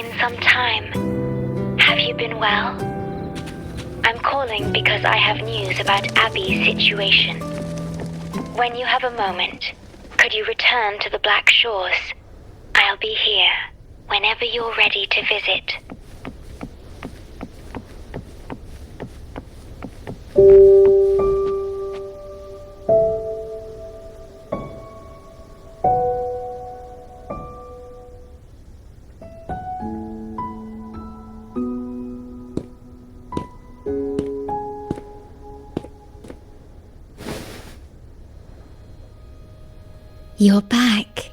been some time. Have you been well? I'm calling because I have news about Abby's situation. When you have a moment, could you return to the Black Shores? I'll be here whenever you're ready to visit. You're back.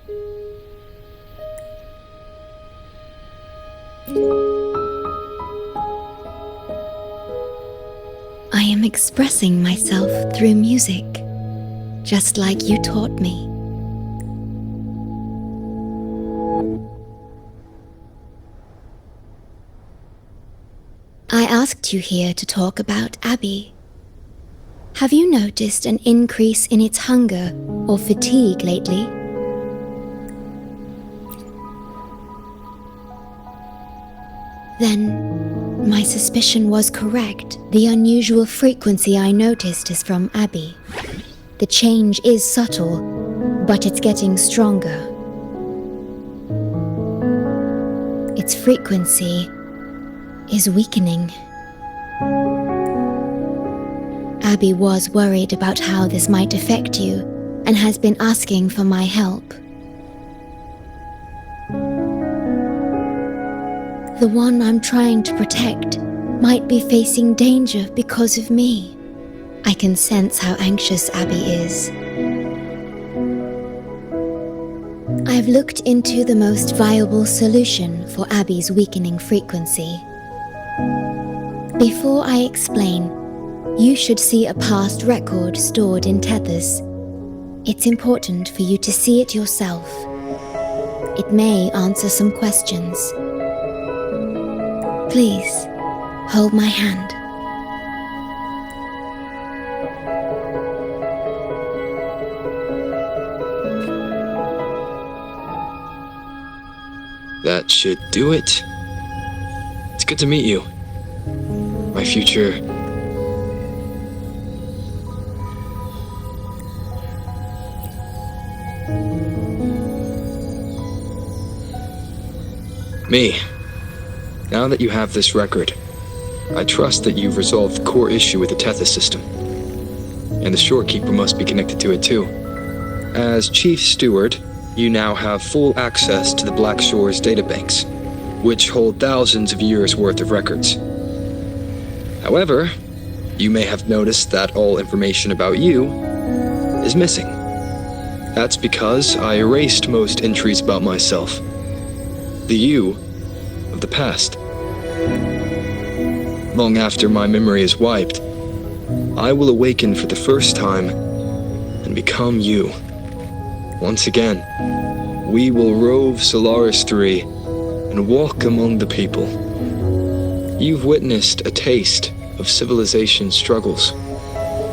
I am expressing myself through music, just like you taught me. I asked you here to talk about Abby. Have you noticed an increase in its hunger or fatigue lately? Then, my suspicion was correct. The unusual frequency I noticed is from Abby. The change is subtle, but it's getting stronger. Its frequency is weakening. Abby was worried about how this might affect you and has been asking for my help. The one I'm trying to protect might be facing danger because of me. I can sense how anxious Abby is. I've looked into the most viable solution for Abby's weakening frequency. Before I explain, you should see a past record stored in tethers. It's important for you to see it yourself. It may answer some questions. Please, hold my hand. That should do it. It's good to meet you. My future... Me. Now that you have this record, I trust that you've resolved the core issue with the Tethys system. And the shorekeeper must be connected to it too. As Chief Steward, you now have full access to the Black Shores databanks, which hold thousands of years' worth of records. However, you may have noticed that all information about you is missing. That's because I erased most entries about myself. The you of the past. Long after my memory is wiped, I will awaken for the first time and become you. Once again, we will rove Solaris 3 and walk among the people. You've witnessed a taste of civilization's struggles,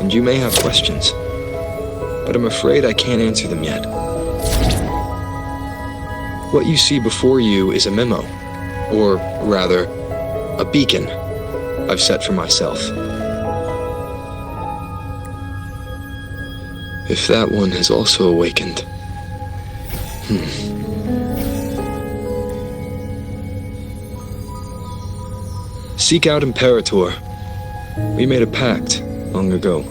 and you may have questions, but I'm afraid I can't answer them yet. What you see before you is a memo, or rather, a beacon I've set for myself. If that one has also awakened. Seek out Imperator. We made a pact long ago.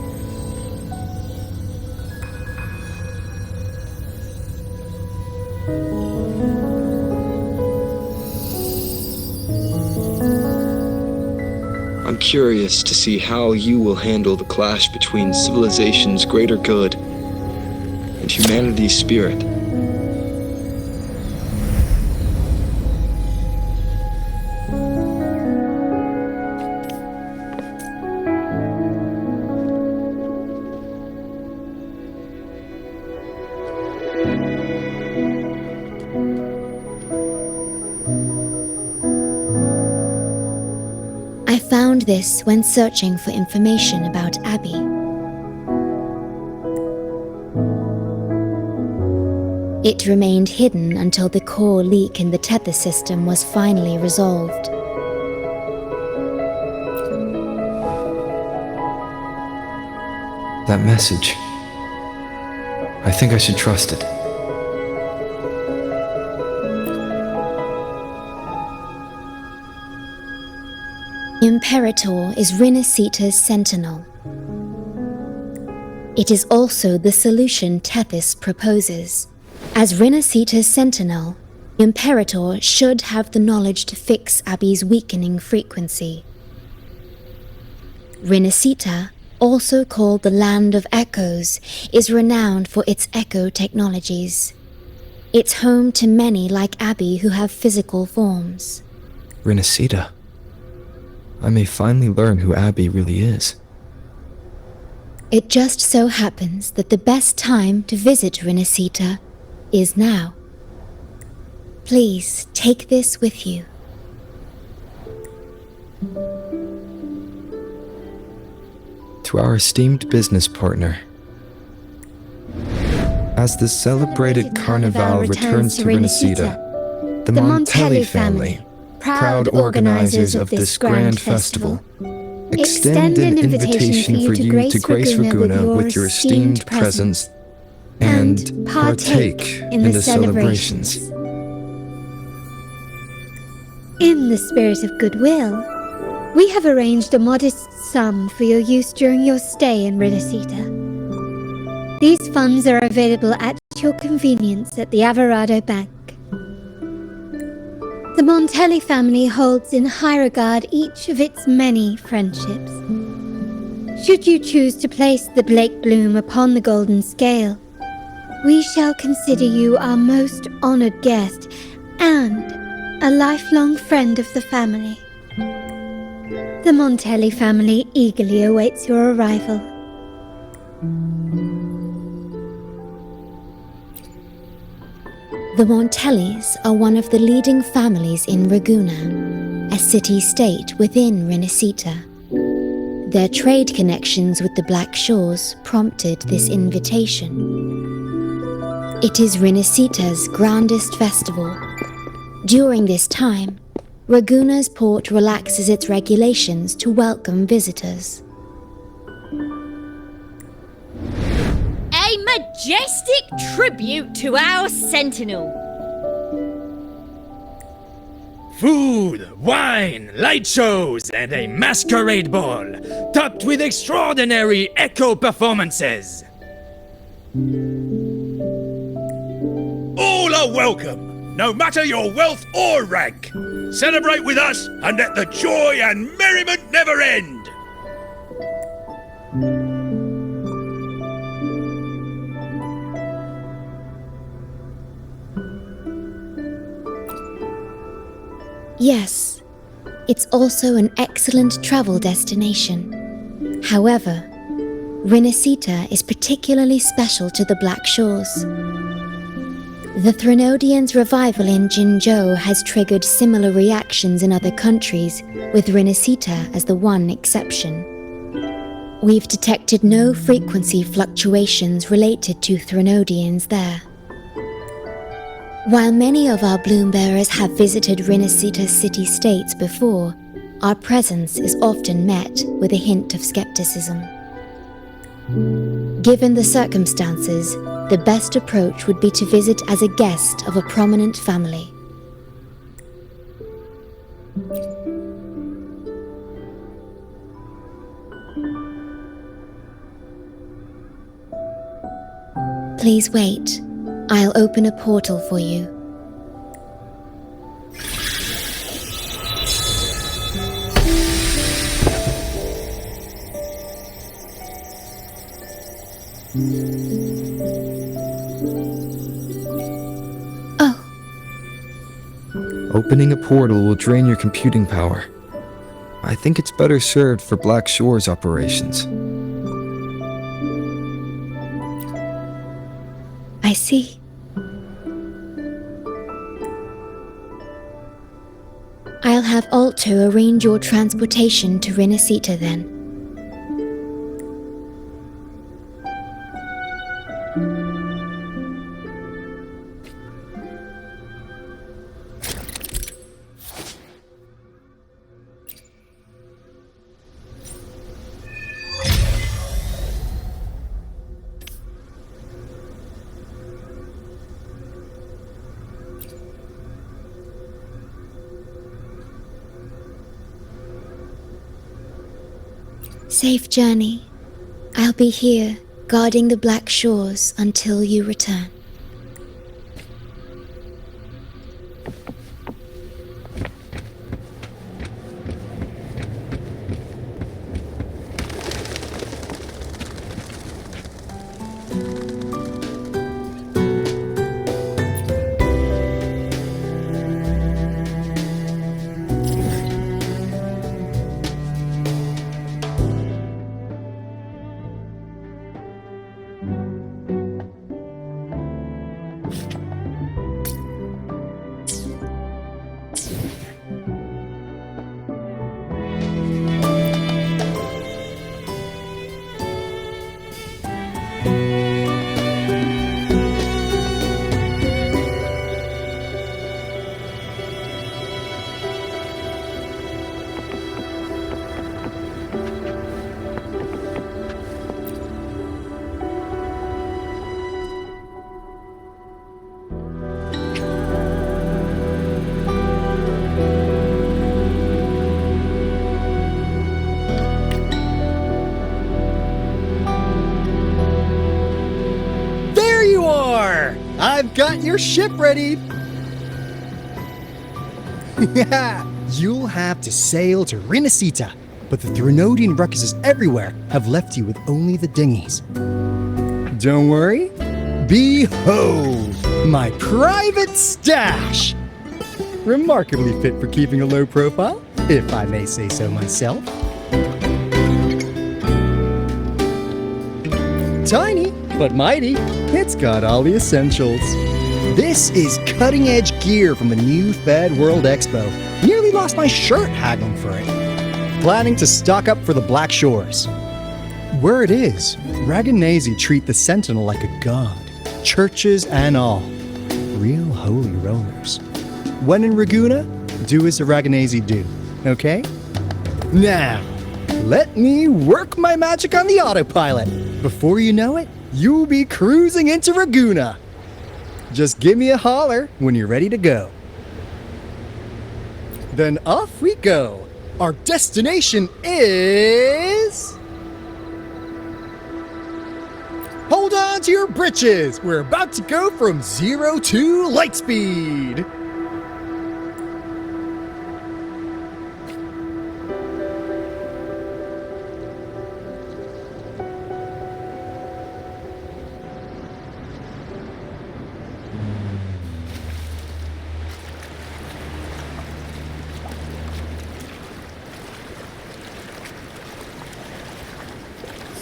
I'm curious to see how you will handle the clash between civilization's greater good and humanity's spirit. I found this when searching for information about Abby. It remained hidden until the core leak in the tether system was finally resolved. That message. I think I should trust it. Imperator is Rinascita's sentinel. It is also the solution Tethys proposes. As Rinascita's sentinel, Imperator should have the knowledge to fix Abby's weakening frequency. Rinascita, also called the Land of Echoes, is renowned for its echo technologies. It's home to many like Abby who have physical forms. Rinascita. I may finally learn who Abby really is. It just so happens that the best time to visit Rinascita is now. Please take this with you. To our esteemed business partner. As the celebrated Carnival returns to Rinascita, the Montelli family, proud organizers of this grand festival, extend an invitation for you to grace Ragusa with your esteemed presence and partake in the celebrations. In the spirit of goodwill, we have arranged a modest sum for your use during your stay in Rinascita. These funds are available at your convenience at the Averado Bank. The Montelli family holds in high regard each of its many friendships. Should you choose to place the Blake Bloom upon the golden scale, we shall consider you our most honored guest and a lifelong friend of the family. The Montelli family eagerly awaits your arrival. The Montellis are one of the leading families in Ragusa, a city-state within Rinascita. Their trade connections with the Black Shores prompted this invitation. It is Rinascita's grandest festival. During this time, Ragusa's port relaxes its regulations to welcome visitors. A majestic tribute to our sentinel. Food, wine, light shows, and a masquerade ball, topped with extraordinary echo performances. All are welcome, no matter your wealth or rank. Celebrate with us and let the joy and merriment never end. Yes, it's also an excellent travel destination. However, Rinascita is particularly special to the Black Shores. The Threnodians' revival in Jinzhou has triggered similar reactions in other countries, with Rinascita as the one exception. We've detected no frequency fluctuations related to Threnodians there. While many of our bloom-bearers have visited Rinascita's city-states before, our presence is often met with a hint of skepticism. Given the circumstances, the best approach would be to visit as a guest of a prominent family. Please wait. I'll open a portal for you. Oh. Opening a portal will drain your computing power. I think it's better served for Black Shores operations. I see. I'll have Alto arrange your transportation to Rinascita then. Safe journey. I'll be here, guarding the Black Shores until you return. I've got your ship ready! You'll have to sail to Rinascita, but the Threnodian ruckuses everywhere have left you with only the dinghies. Don't worry. Behold, my private stash! Remarkably fit for keeping a low profile, if I may say so myself. Tiny, but mighty, it's got all the essentials. This is cutting-edge gear from the new Fed World Expo. Nearly lost my shirt haggling for it. Planning to stock up for the Black Shores. Word is, Raganese treat the Sentinel like a god. Churches and all. Real holy rollers. When in Raguna, do as the Raganese do, okay? Now, let me work my magic on the autopilot. Before you know it, you'll be cruising into Raguna. Just give me a holler when you're ready to go. Then off we go. Our destination is... Hold on to your britches. We're about to go from 0 to light speed.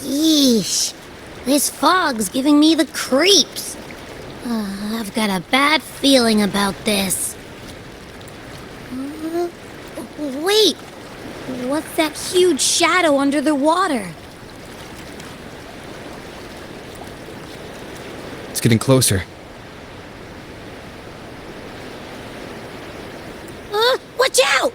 Yeesh. This fog's giving me the creeps. I've got a bad feeling about this. Wait! What's that huge shadow under the water? It's getting closer. Watch out!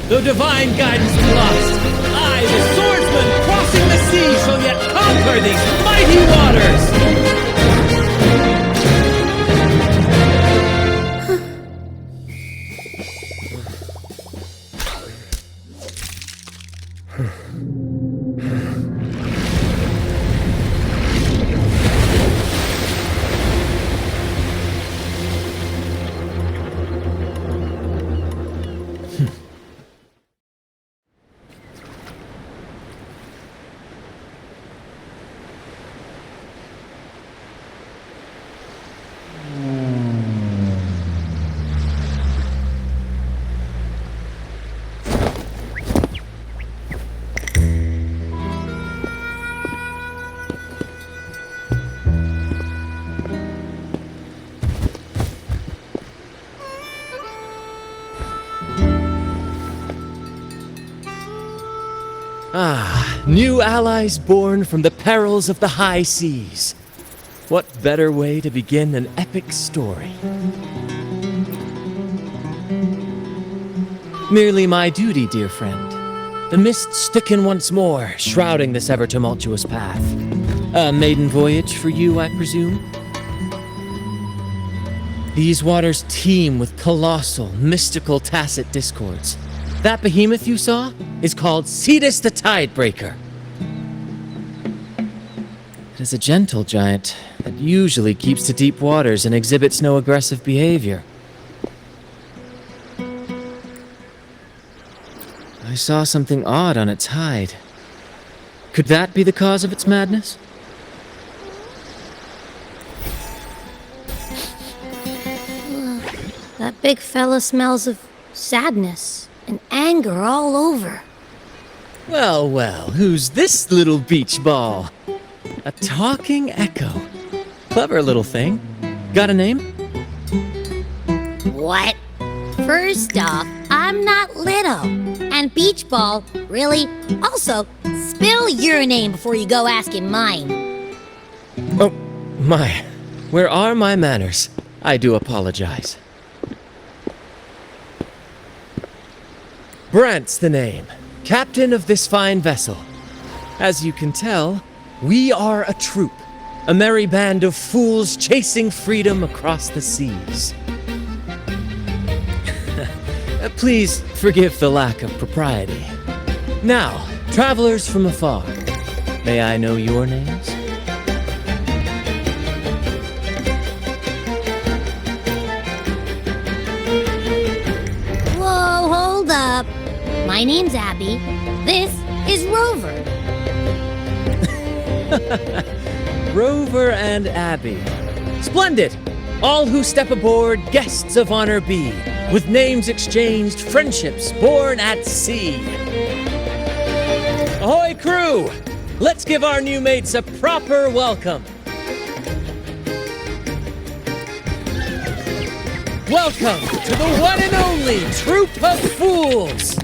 The divine guidance we lost. I, the swordsman, crossing the sea, shall yet conquer these mighty waters. New allies born from the perils of the high seas. What better way to begin an epic story? Merely my duty, dear friend. The mists thicken once more, shrouding this ever-tumultuous path. A maiden voyage for you, I presume? These waters teem with colossal, mystical, tacit discords. That behemoth you saw is called Cetus the Tidebreaker. It is a gentle giant that usually keeps to deep waters and exhibits no aggressive behavior. I saw something odd on its hide. Could that be the cause of its madness? That big fella smells of sadness and anger all over. Well, well, who's this little beach ball? A talking echo. Clever little thing. Got a name? What? First off, I'm not little. And Beach Ball, really? Also, spill your name before you go asking mine. Oh, my. Where are my manners? I do apologize. Brant's the name. Captain of this fine vessel. As you can tell, we are a troop. A merry band of fools chasing freedom across the seas. Please forgive the lack of propriety. Now, travelers from afar, may I know your names? Whoa, hold up. My name's Abby. This is Rover. Rover and Abby. Splendid! All who step aboard, guests of honor be. With names exchanged, friendships born at sea. Ahoy, crew! Let's give our new mates a proper welcome. Welcome to the one and only Troop of Fools!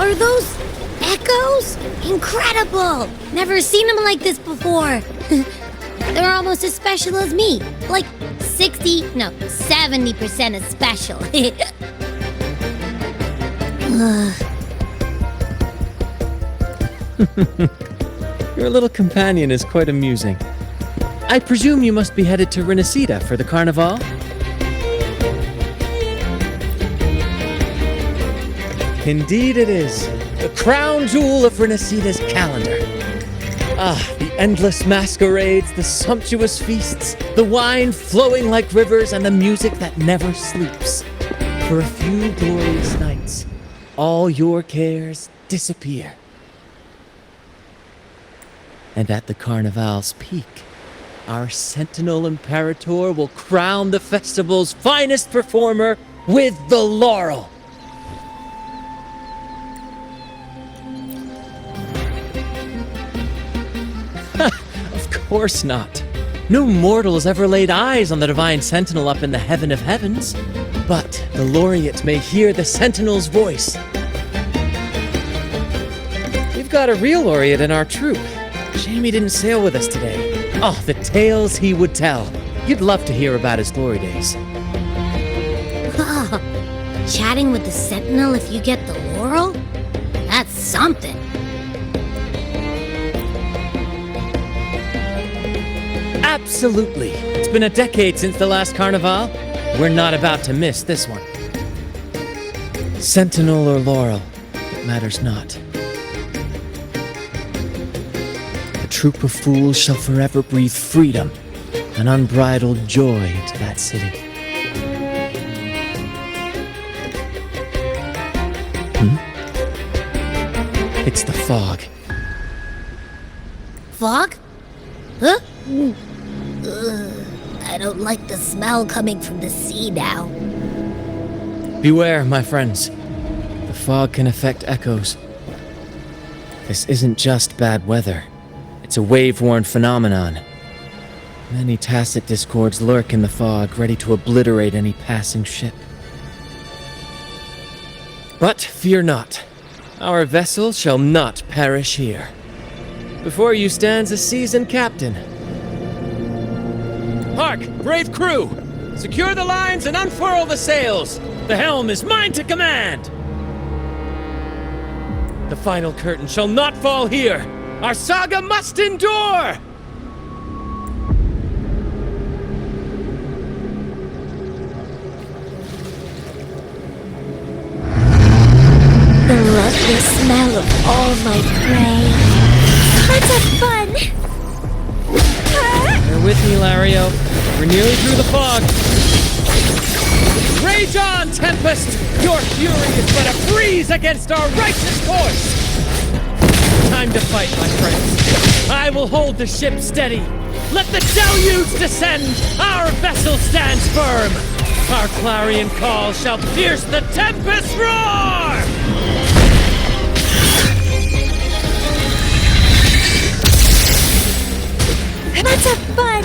Are those echoes? Incredible! Never seen them like this before. They're almost as special as me. Like 70% as special. Your little companion is quite amusing. I presume you must be headed to Rinascita for the carnival? Indeed it is. The crown jewel of Rinascita's calendar. Ah, the endless masquerades, the sumptuous feasts, the wine flowing like rivers, and the music that never sleeps. For a few glorious nights, all your cares disappear. And at the carnival's peak, our Sentinel Imperator will crown the festival's finest performer with the laurel. Of course not. No mortal has ever laid eyes on the Divine Sentinel up in the heaven of heavens. But the laureate may hear the Sentinel's voice. We've got a real laureate in our troop. Shame he didn't sail with us today. Oh, the tales he would tell. You'd love to hear about his glory days. Chatting with the Sentinel if you get the laurel? That's something. Absolutely. It's been a decade since the last carnival. We're not about to miss this one. Sentinel or laurel, it matters not. The troop of fools shall forever breathe freedom and unbridled joy into that city. It's the fog. Fog? Huh? I don't like the smell coming from the sea now. Beware, my friends. The fog can affect echoes. This isn't just bad weather. It's a wave-worn phenomenon. Many tacit discords lurk in the fog, ready to obliterate any passing ship. But fear not. Our vessel shall not perish here. Before you stands a seasoned captain. Hark, brave crew! Secure the lines and unfurl the sails! The helm is mine to command! The final curtain shall not fall here! Our saga must endure! The lovely smell of all my prey. Let's have fun! Bear with me, Lario. We're nearly through the fog. Rage on, Tempest! Your fury is but a breeze against our righteous course! Time to fight, my friends. I will hold the ship steady. Let the deluge descend! Our vessel stands firm! Our clarion call shall pierce the tempest roar! Let's have fun!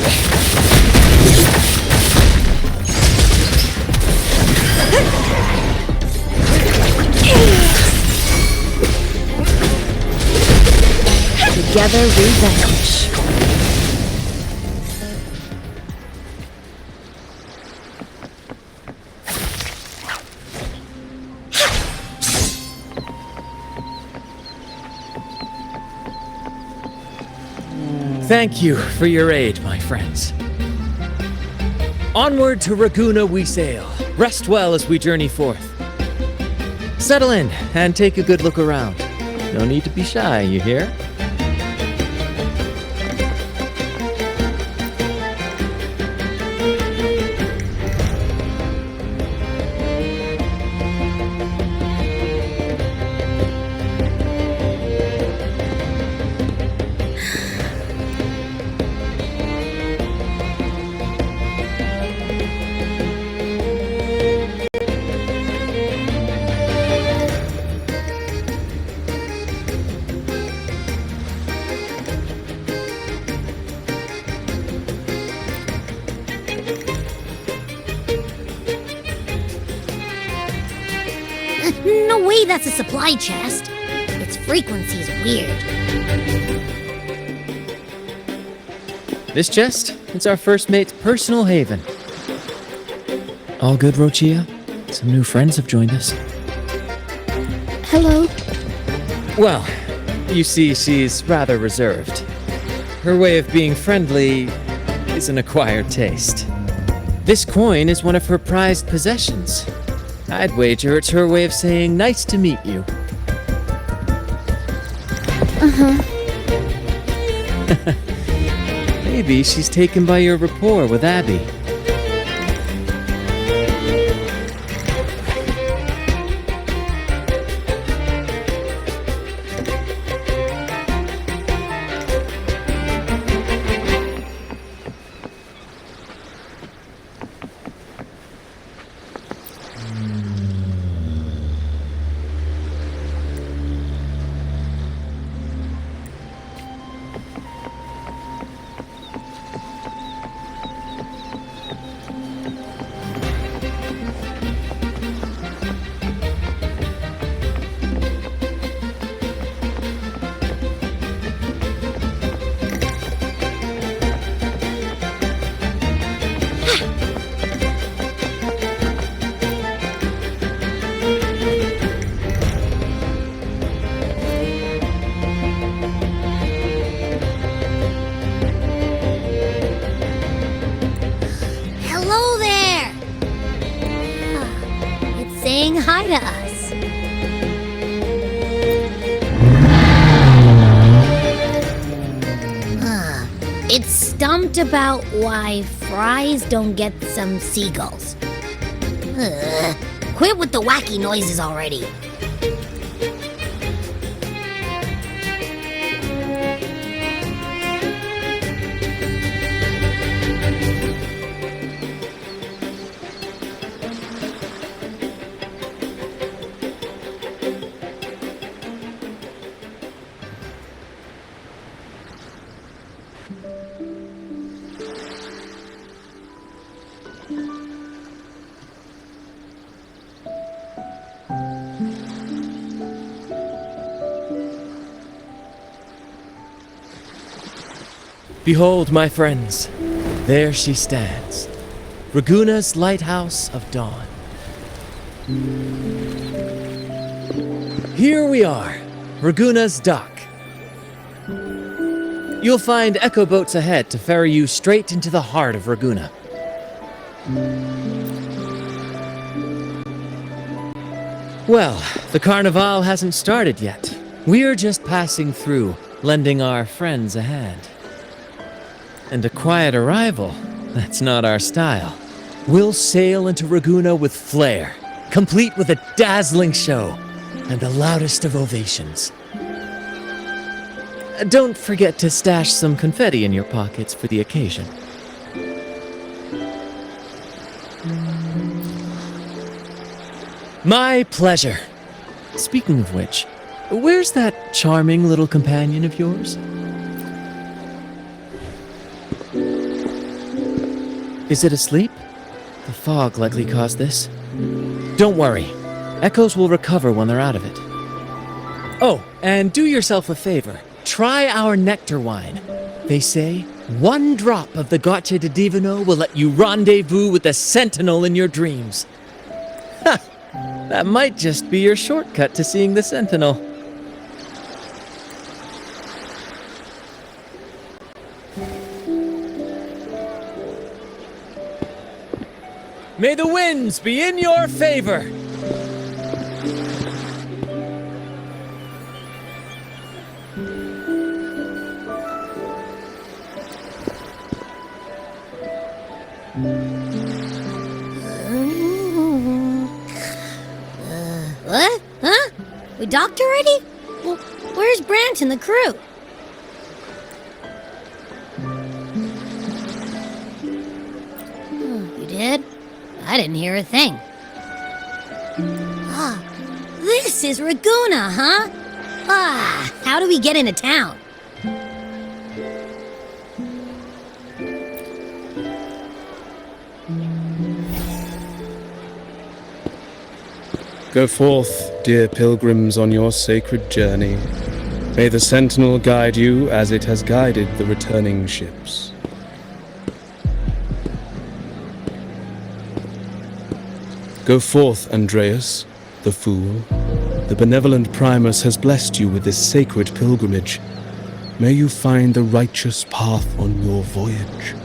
Together we vanish. Thank you for your aid, my friends. Onward to Raguna we sail. Rest well as we journey forth. Settle in and take a good look around. No need to be shy, you hear? No way that's a supply chest. Its frequency is weird. This chest, it's our first mate's personal haven. All good, Rochia? Some new friends have joined us. Hello? Well, you see, she's rather reserved. Her way of being friendly is an acquired taste. This coin is one of her prized possessions. I'd wager it's her way of saying nice to meet you. Maybe she's taken by your rapport with Abby. Hello there! It's saying hi to us. It's stumped about why fries don't get some seagulls. Quit with the wacky noises already. Behold, my friends, there she stands, Raguna's lighthouse of dawn. Here we are, Raguna's dock. You'll find echo boats ahead to ferry you straight into the heart of Raguna. Well, the carnival hasn't started yet. We're just passing through, lending our friends a hand. And a quiet arrival, that's not our style. We'll sail into Raguna with flair, complete with a dazzling show and the loudest of ovations. Don't forget to stash some confetti in your pockets for the occasion. My pleasure. Speaking of which, where's that charming little companion of yours? Is it asleep? The fog likely caused this. Don't worry. Echoes will recover when they're out of it. Oh, and do yourself a favor. Try our nectar wine. They say 1 drop of the Gocce di Divino will let you rendezvous with the Sentinel in your dreams. Ha! That might just be your shortcut to seeing the Sentinel. May the winds be in your favor! What? Huh? We docked already? Well, where's Brant and the crew? You did? I didn't hear a thing. Ah, this is Raguna, huh? Ah, how do we get into town? Go forth, dear pilgrims, on your sacred journey. May the Sentinel guide you as it has guided the returning ships. Go forth, Andreas, the fool. The benevolent Primus has blessed you with this sacred pilgrimage. May you find the righteous path on your voyage.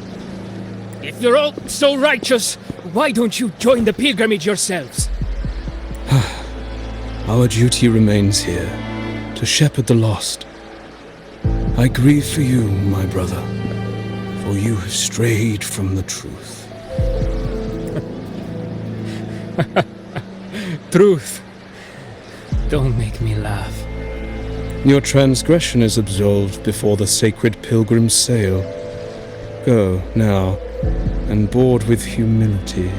If you're all so righteous, why don't you join the pilgrimage yourselves? Our duty remains here, to shepherd the lost. I grieve for you, my brother, for you have strayed from the truth. Truth. Don't make me laugh. Your transgression is absolved before the sacred pilgrims sail. Go, now, and board with humility.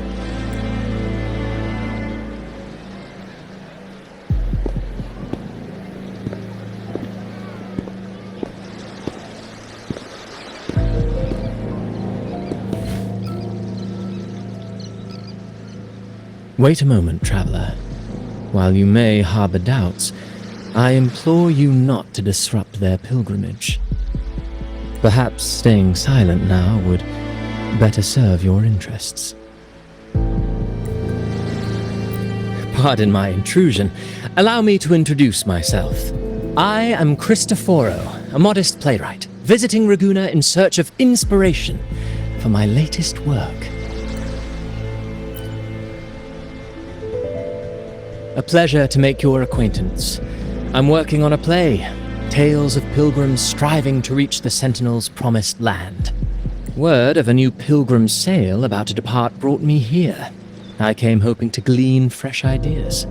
Wait a moment, traveler. While you may harbor doubts, I implore you not to disrupt their pilgrimage. Perhaps staying silent now would better serve your interests. Pardon my intrusion. Allow me to introduce myself. I am Cristoforo, a modest playwright, visiting Raguna in search of inspiration for my latest work. A pleasure to make your acquaintance. I'm working on a play, tales of pilgrims striving to reach the Sentinel's promised land. Word of a new pilgrim sail about to depart brought me here. I came hoping to glean fresh ideas.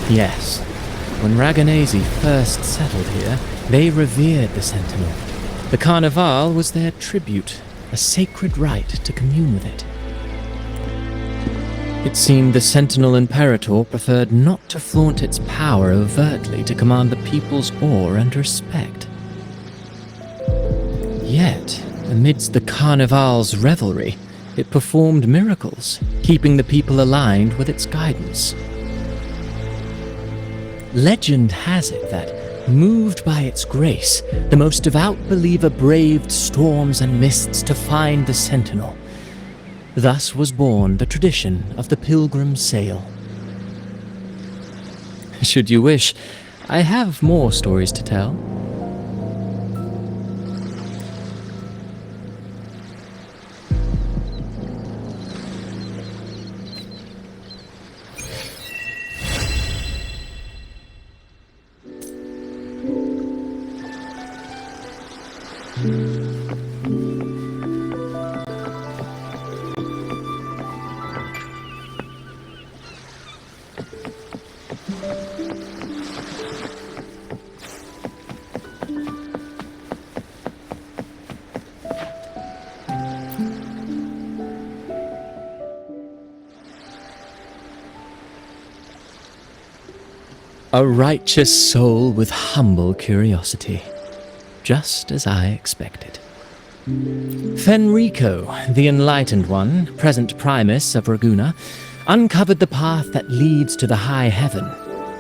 Yes, when Raganesi first settled here, they revered the Sentinel. The Carnival was their tribute, a sacred right to commune with it. It seemed the Sentinel Imperator preferred not to flaunt its power overtly to command the people's awe and respect. Yet, Amidst the Carnival's revelry, it performed miracles, keeping the people aligned with its guidance. Legend has it that, moved by its grace, the most devout believer braved storms and mists to find the Sentinel. Thus was born the tradition of the pilgrim sail. Should you wish, I have more stories to tell. A righteous soul with humble curiosity, just as I expected. Fenrico, the Enlightened One, present Primus of Raguna, uncovered the path that leads to the high heaven,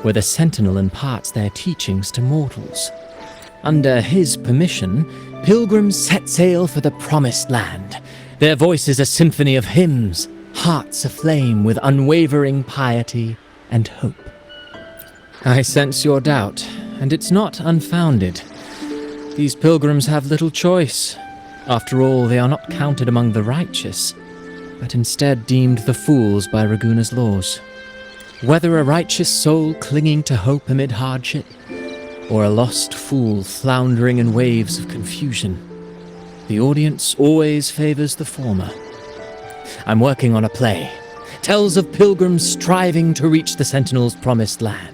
where the Sentinel imparts their teachings to mortals. Under his permission, pilgrims set sail for the Promised Land, their voices a symphony of hymns, hearts aflame with unwavering piety and hope. I sense your doubt, and it's not unfounded. These pilgrims have little choice. After all, they are not counted among the righteous, but instead deemed the fools by Raguna's laws. Whether a righteous soul clinging to hope amid hardship, or a lost fool floundering in waves of confusion, the audience always favors the former. I'm working on a play. Tells of pilgrims striving to reach the Sentinel's promised land.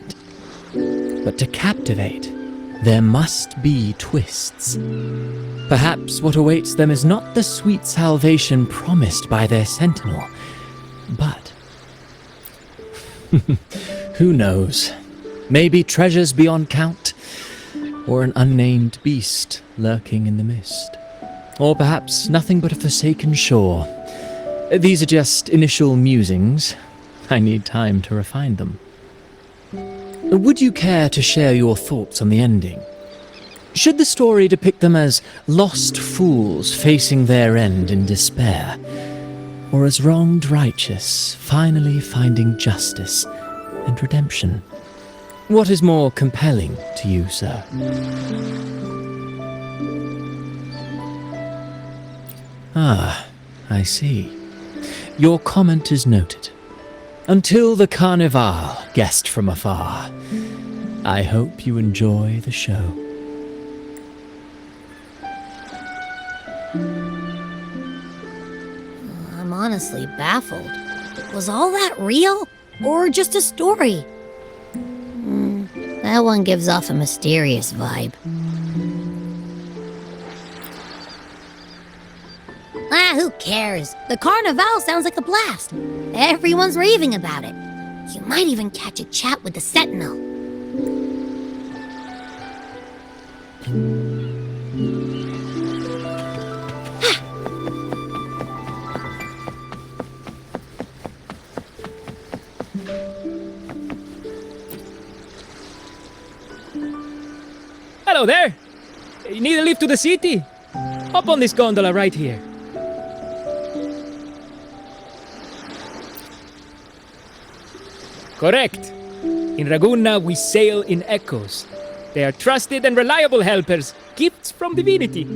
But to captivate, there must be twists. Perhaps what awaits them is not the sweet salvation promised by their Sentinel, but... who knows? Maybe treasures beyond count, or an unnamed beast lurking in the mist. Or perhaps nothing but a forsaken shore. These are just initial musings. I need time to refine them. Would you care to share your thoughts on the ending? Should the story depict them as lost fools facing their end in despair, or as wronged righteous finally finding justice and redemption? What is more compelling to you, sir? Ah, I see. Your comment is noted. Until the Carnival, guest from afar, I hope you enjoy the show. I'm honestly baffled. Was all that real? Or just a story? That one gives off a mysterious vibe. Who cares? The Carnival sounds like a blast. Everyone's raving about it. You might even catch a chat with the Sentinel. Hello there! You need a lift to the city? Hop on this gondola right here. Correct. In Raguna, we sail in echoes. They are trusted and reliable helpers, gifts from divinity.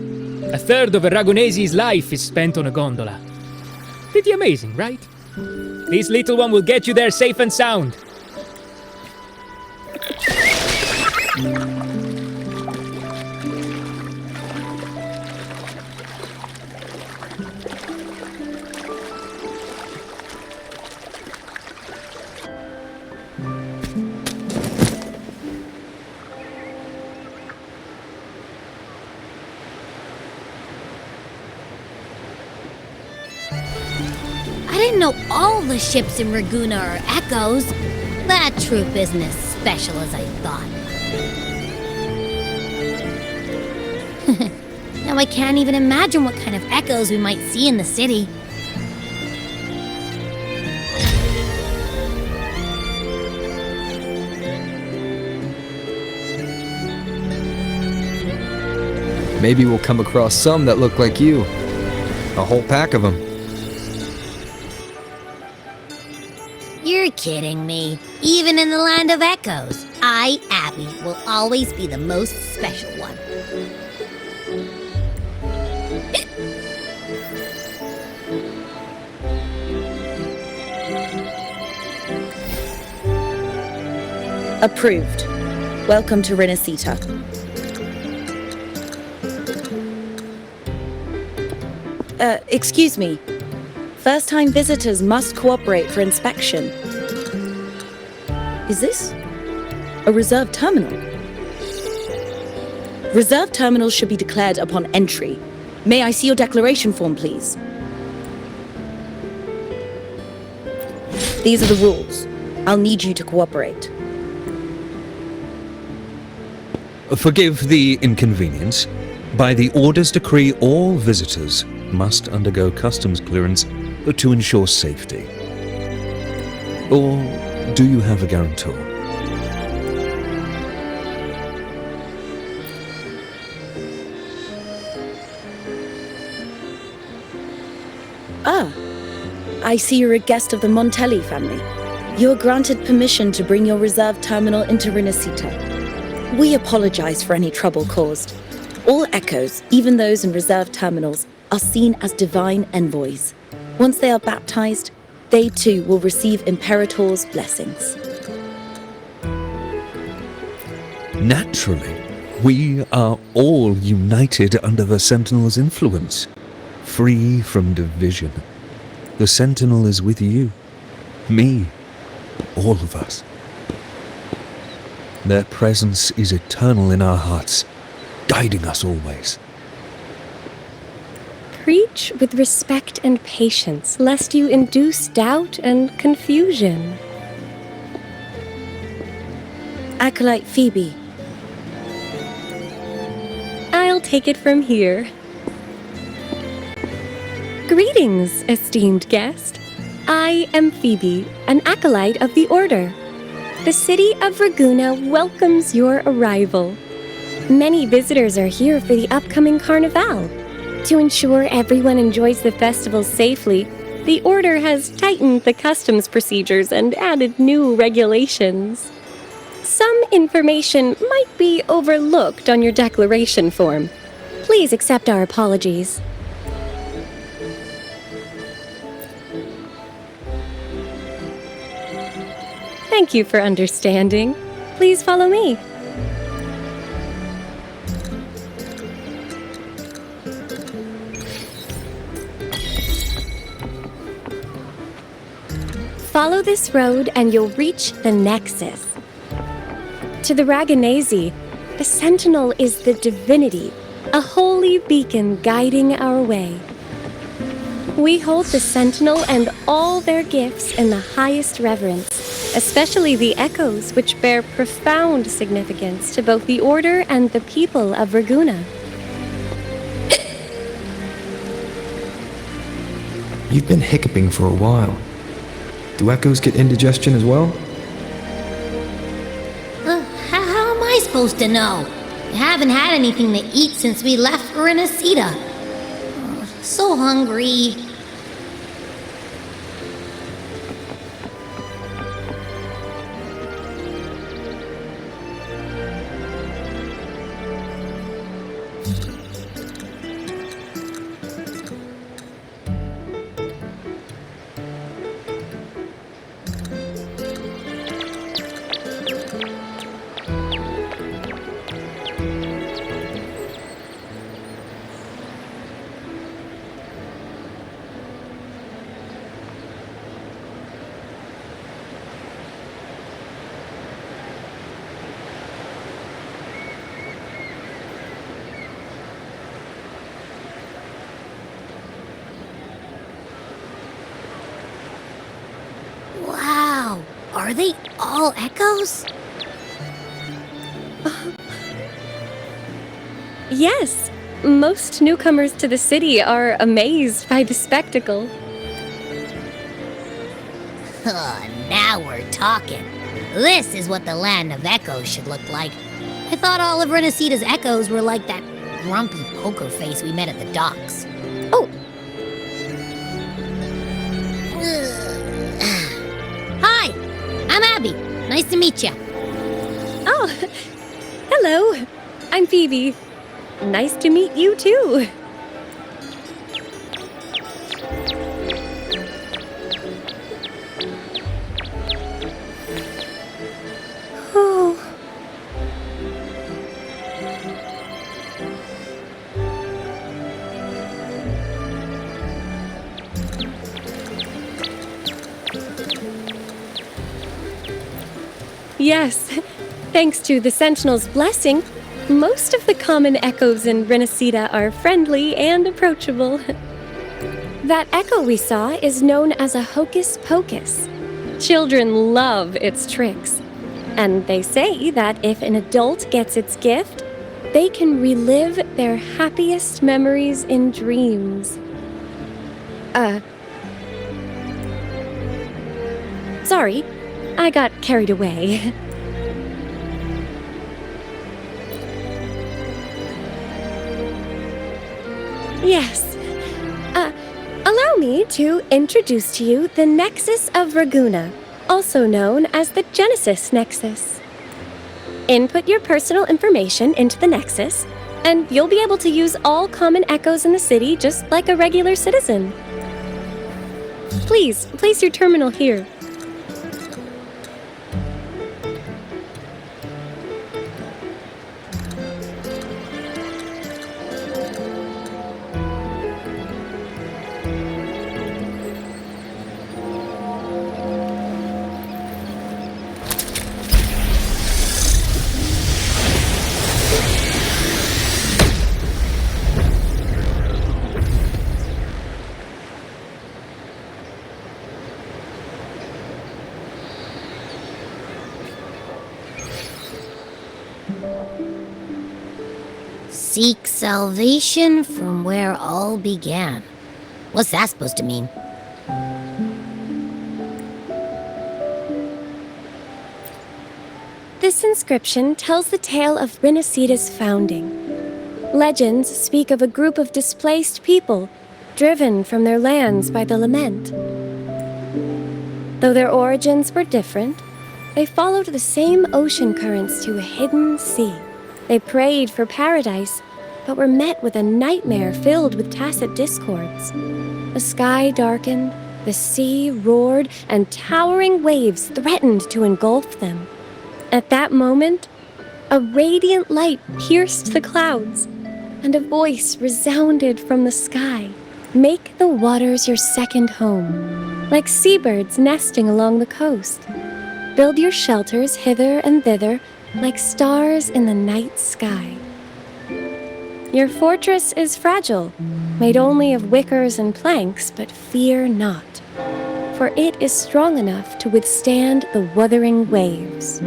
A third of a Ragunese's life is spent on a gondola. Pretty amazing, right? This little one will get you there safe and sound. I didn't know all the ships in Raguna are echoes. That troop isn't as special as I thought. Now I can't even imagine what kind of echoes we might see in the city. Maybe we'll come across some that look like you. A whole pack of them. You're kidding me. Even in the land of echoes, I, Abby, will always be the most special one. Approved. Welcome to Rinascita. Excuse me. First-time visitors must cooperate for inspection. Is this a reserved terminal? Reserved terminals should be declared upon entry. May I see your declaration form, please? These are the rules. I'll need you to cooperate. Forgive the inconvenience. By the Order's decree, all visitors must undergo customs clearance to ensure safety. Or do you have a guarantor? Ah, I see you're a guest of the Montelli family. You're granted permission to bring your reserved terminal into Rinascita. We apologize for any trouble caused. All echoes, even those in reserved terminals, are seen as divine envoys. Once they are baptized, they too will receive Imperator's blessings. Naturally, we are all united under the Sentinel's influence, free from division. The Sentinel is with you, me, all of us. Their presence is eternal in our hearts, guiding us always. Preach with respect and patience, lest you induce doubt and confusion. Acolyte Phoebe. I'll take it from here. Greetings, esteemed guest. I am Phoebe, an acolyte of the Order. The city of Ragunna welcomes your arrival. Many visitors are here for the upcoming Carnival. To ensure everyone enjoys the festival safely, the Order has tightened the customs procedures and added new regulations. Some information might be overlooked on your declaration form. Please accept our apologies. Thank you for understanding. Please follow me. Follow this road and you'll reach the Nexus. To the Ragunesi, the Sentinel is the divinity, a holy beacon guiding our way. We hold the Sentinel and all their gifts in the highest reverence, especially the echoes, which bear profound significance to both the Order and the people of Ragunna. You've been hiccuping for a while. Do echoes get indigestion as well? How am I supposed to know? I haven't had anything to eat since we left for Rinascita. So hungry. Wow, are they all echoes? Yes, Most newcomers to the city are amazed by the spectacle. Now we're talking. This is what the land of echoes should look like. I thought all of Rinascita's echoes were like that grumpy poker face we met at the docks. Oh! Hi! I'm Abby. Nice to meet you. Oh, hello. I'm Phoebe. Nice to meet you too. Oh. Yes, thanks to the Sentinel's blessing, most of the common echoes in Rinascita are friendly and approachable. That echo we saw is known as a hocus pocus. Children love its tricks, and they say that if an adult gets its gift, they can relive their happiest memories in dreams. Sorry, I got carried away. Yes. Allow me to introduce to you the Nexus of Raguna, also known as the Genesis Nexus. Input your personal information into the Nexus, and you'll be able to use all common echoes in the city just like a regular citizen. Please, place your terminal here. Seek salvation from where all began. What's that supposed to mean? This inscription tells the tale of Rinascita's founding. Legends speak of a group of displaced people, driven from their lands by the lament. Though their origins were different, they followed the same ocean currents to a hidden sea. They prayed for paradise, but were met with a nightmare filled with tacit discords. The sky darkened, the sea roared, and towering waves threatened to engulf them. At that moment, a radiant light pierced the clouds, and a voice resounded from the sky. Make the waters your second home, like seabirds nesting along the coast. Build your shelters hither and thither, like stars in the night sky. Your fortress is fragile, made only of wickers and planks, but fear not, for it is strong enough to withstand the wuthering waves.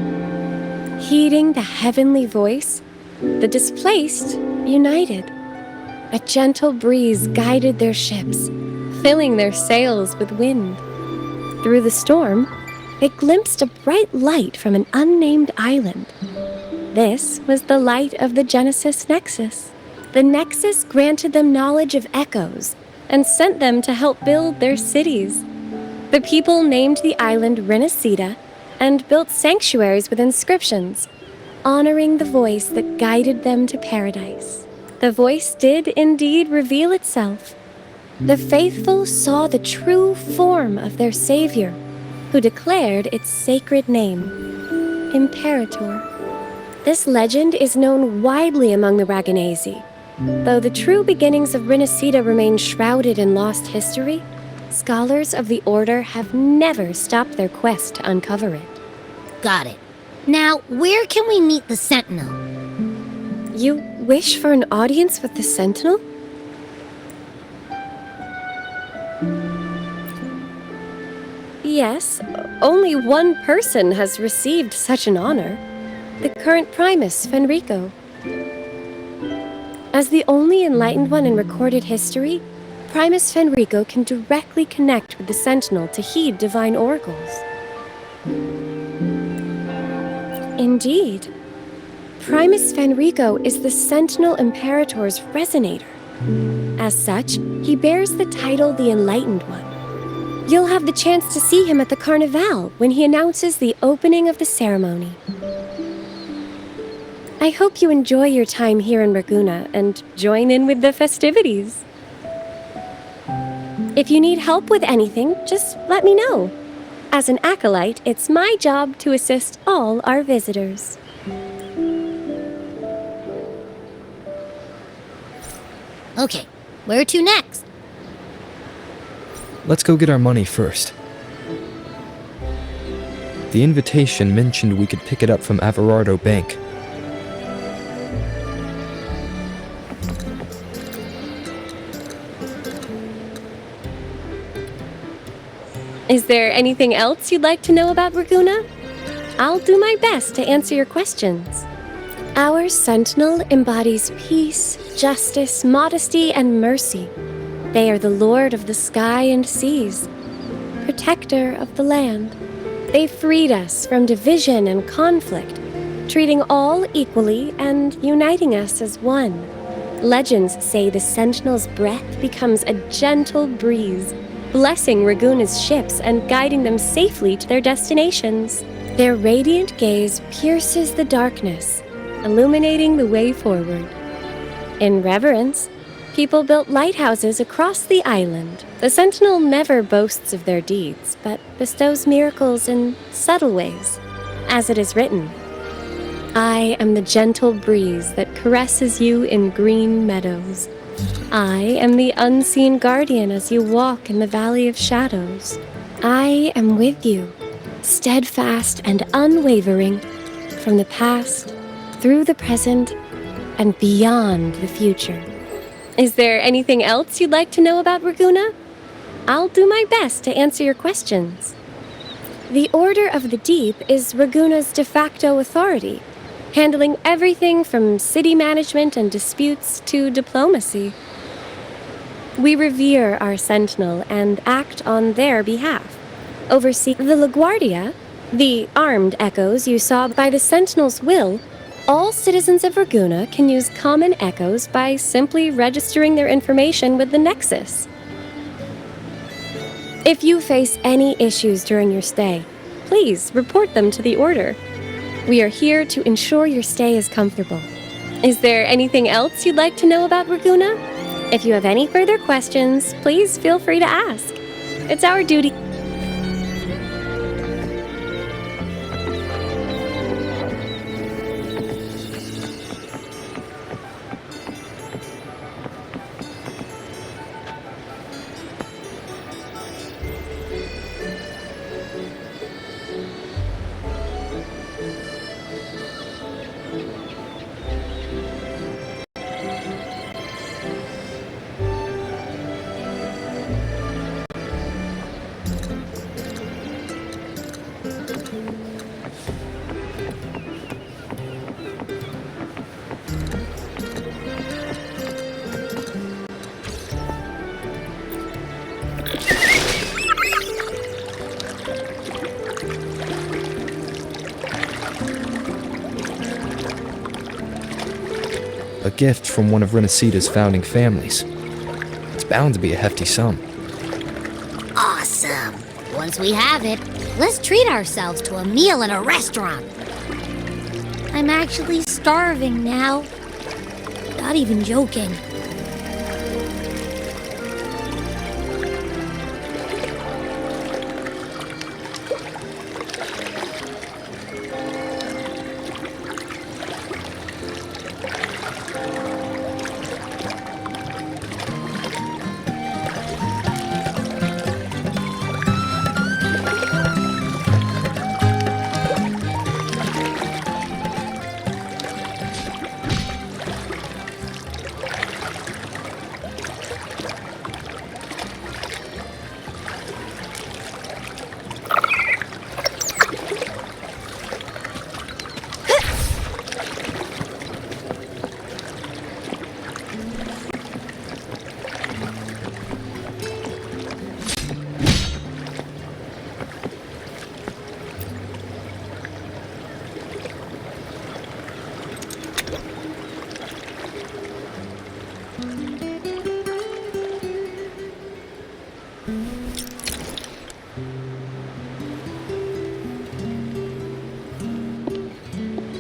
Heeding the heavenly voice, the displaced united. A gentle breeze guided their ships, filling their sails with wind. Through the storm, they glimpsed a bright light from an unnamed island. This was the light of the Genesis Nexus. The Nexus granted them knowledge of echoes and sent them to help build their cities. The people named the island Rinascita and built sanctuaries with inscriptions, honoring the voice that guided them to paradise. The voice did indeed reveal itself. The faithful saw the true form of their savior, who declared its sacred name, Imperator. This legend is known widely among the Raganesi. Though the true beginnings of Rinascita remain shrouded in lost history, scholars of the Order have never stopped their quest to uncover it. Got it. Now, where can we meet the Sentinel? You wish for an audience with the Sentinel? Yes, only one person has received such an honor. The current Primus, Fenrico. As the only enlightened one in recorded history, Primus Fenrico can directly connect with the Sentinel to heed divine oracles. Indeed, Primus Fenrico is the Sentinel Imperator's resonator. As such, he bears the title the Enlightened One. You'll have the chance to see him at the Carnival when he announces the opening of the ceremony. I hope you enjoy your time here in Raguna and join in with the festivities. If you need help with anything, just let me know. As an acolyte, it's my job to assist all our visitors. Okay, where to next? Let's go get our money first. The invitation mentioned we could pick it up from Averardo Bank. Is there anything else you'd like to know about Raguna? I'll do my best to answer your questions. Our Sentinel embodies peace, justice, modesty, and mercy. They are the Lord of the sky and seas, protector of the land. They freed us from division and conflict, treating all equally and uniting us as one. Legends say the Sentinel's breath becomes a gentle breeze, blessing Raguna's ships and guiding them safely to their destinations. Their radiant gaze pierces the darkness, illuminating the way forward. In reverence, people built lighthouses across the island. The Sentinel never boasts of their deeds, but bestows miracles in subtle ways. As it is written, I am the gentle breeze that caresses you in green meadows. I am the unseen guardian as you walk in the valley of shadows. I am with you, steadfast and unwavering, from the past, through the present, and beyond the future. Is there anything else you'd like to know about Raguna? I'll do my best to answer your questions. The Order of the Deep is Raguna's de facto authority, handling everything from city management and disputes to diplomacy. We revere our Sentinel and act on their behalf. Oversee the LaGuardia, the armed echoes you saw by the Sentinel's will. All citizens of Raguna can use common echoes by simply registering their information with the Nexus. If you face any issues during your stay, please report them to the Order. We are here to ensure your stay is comfortable. Is there anything else you'd like to know about Raguna? If you have any further questions, please feel free to ask. It's our duty. A gift from one of Rinascita's founding families. It's bound to be a hefty sum. Awesome. Once we have it, let's treat ourselves to a meal in a restaurant. I'm actually starving now. Not even joking.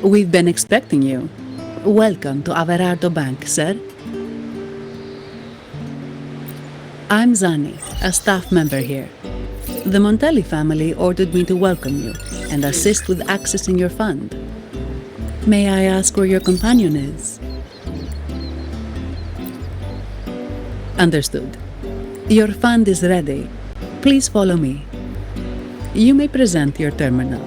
We've been expecting you. Welcome to Averardo Bank, sir. I'm Zani, a staff member here. The Montelli family ordered me to welcome you and assist with accessing your fund. May I ask where your companion is? Understood. Your fund is ready. Please follow me. You may present your terminal.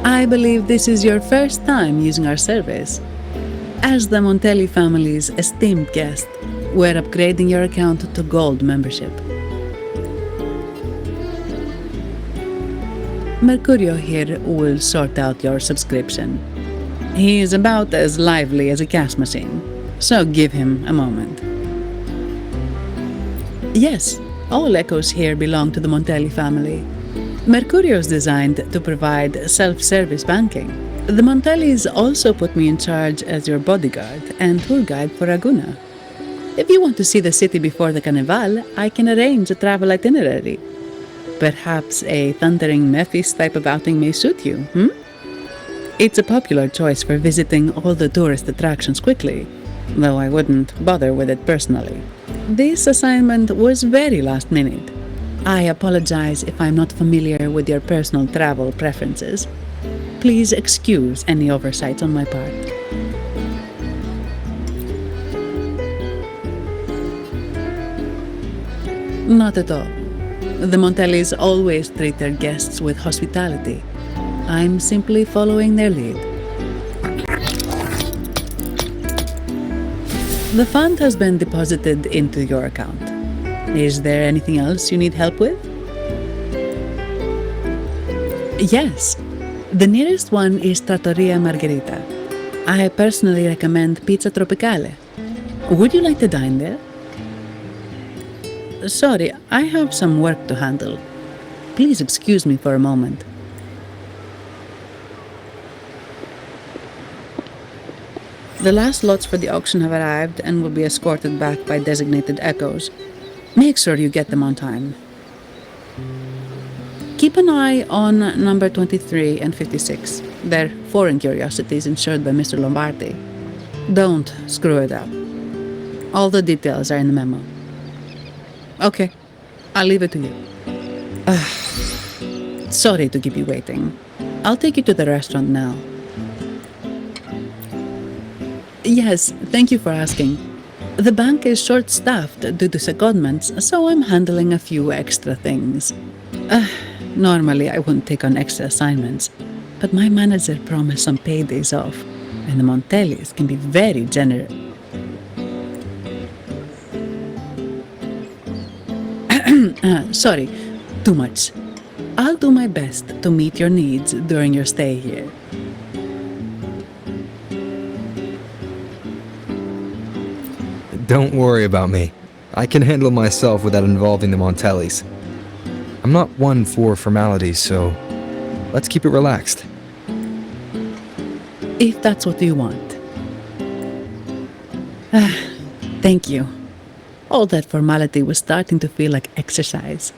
I believe this is your first time using our service. As the Montelli family's esteemed guest, we're upgrading your account to Gold membership. Mercurio here will sort out your subscription. He is about as lively as a cash machine, so give him a moment. Yes, all echoes here belong to the Montelli family. Mercurio is designed to provide self-service banking. The Montellis also put me in charge as your bodyguard and tour guide for Ragusa. If you want to see the city before the Carnival, I can arrange a travel itinerary. Perhaps a thundering Memphis type of outing may suit you, It's a popular choice for visiting all the tourist attractions quickly, though I wouldn't bother with it personally. This assignment was very last minute. I apologize if I'm not familiar with your personal travel preferences. Please excuse any oversights on my part. Not at all. The Montellis always treat their guests with hospitality. I'm simply following their lead. The fund has been deposited into your account. Is there anything else you need help with? Yes. The nearest one is Trattoria Margherita. I personally recommend Pizza Tropicale. Would you like to dine there? Sorry, I have some work to handle. Please excuse me for a moment. The last lots for the auction have arrived and will be escorted back by designated echoes. Make sure you get them on time. Keep an eye on number 23 and 56. They're foreign curiosities insured by Mr. Lombardi. Don't screw it up. All the details are in the memo. Okay, I'll leave it to you. Sorry to keep you waiting. I'll take you to the restaurant now. Yes, thank you for asking. The bank is short-staffed due to secondments, so I'm handling a few extra things. Normally, I wouldn't take on extra assignments, but my manager promised some paydays off, and the Montellis can be very generous. Sorry, too much. I'll do my best to meet your needs during your stay here. Don't worry about me. I can handle myself without involving the Montellis. I'm not one for formalities, so let's keep it relaxed. If that's what you want. Thank you. All that formality was starting to feel like exercise.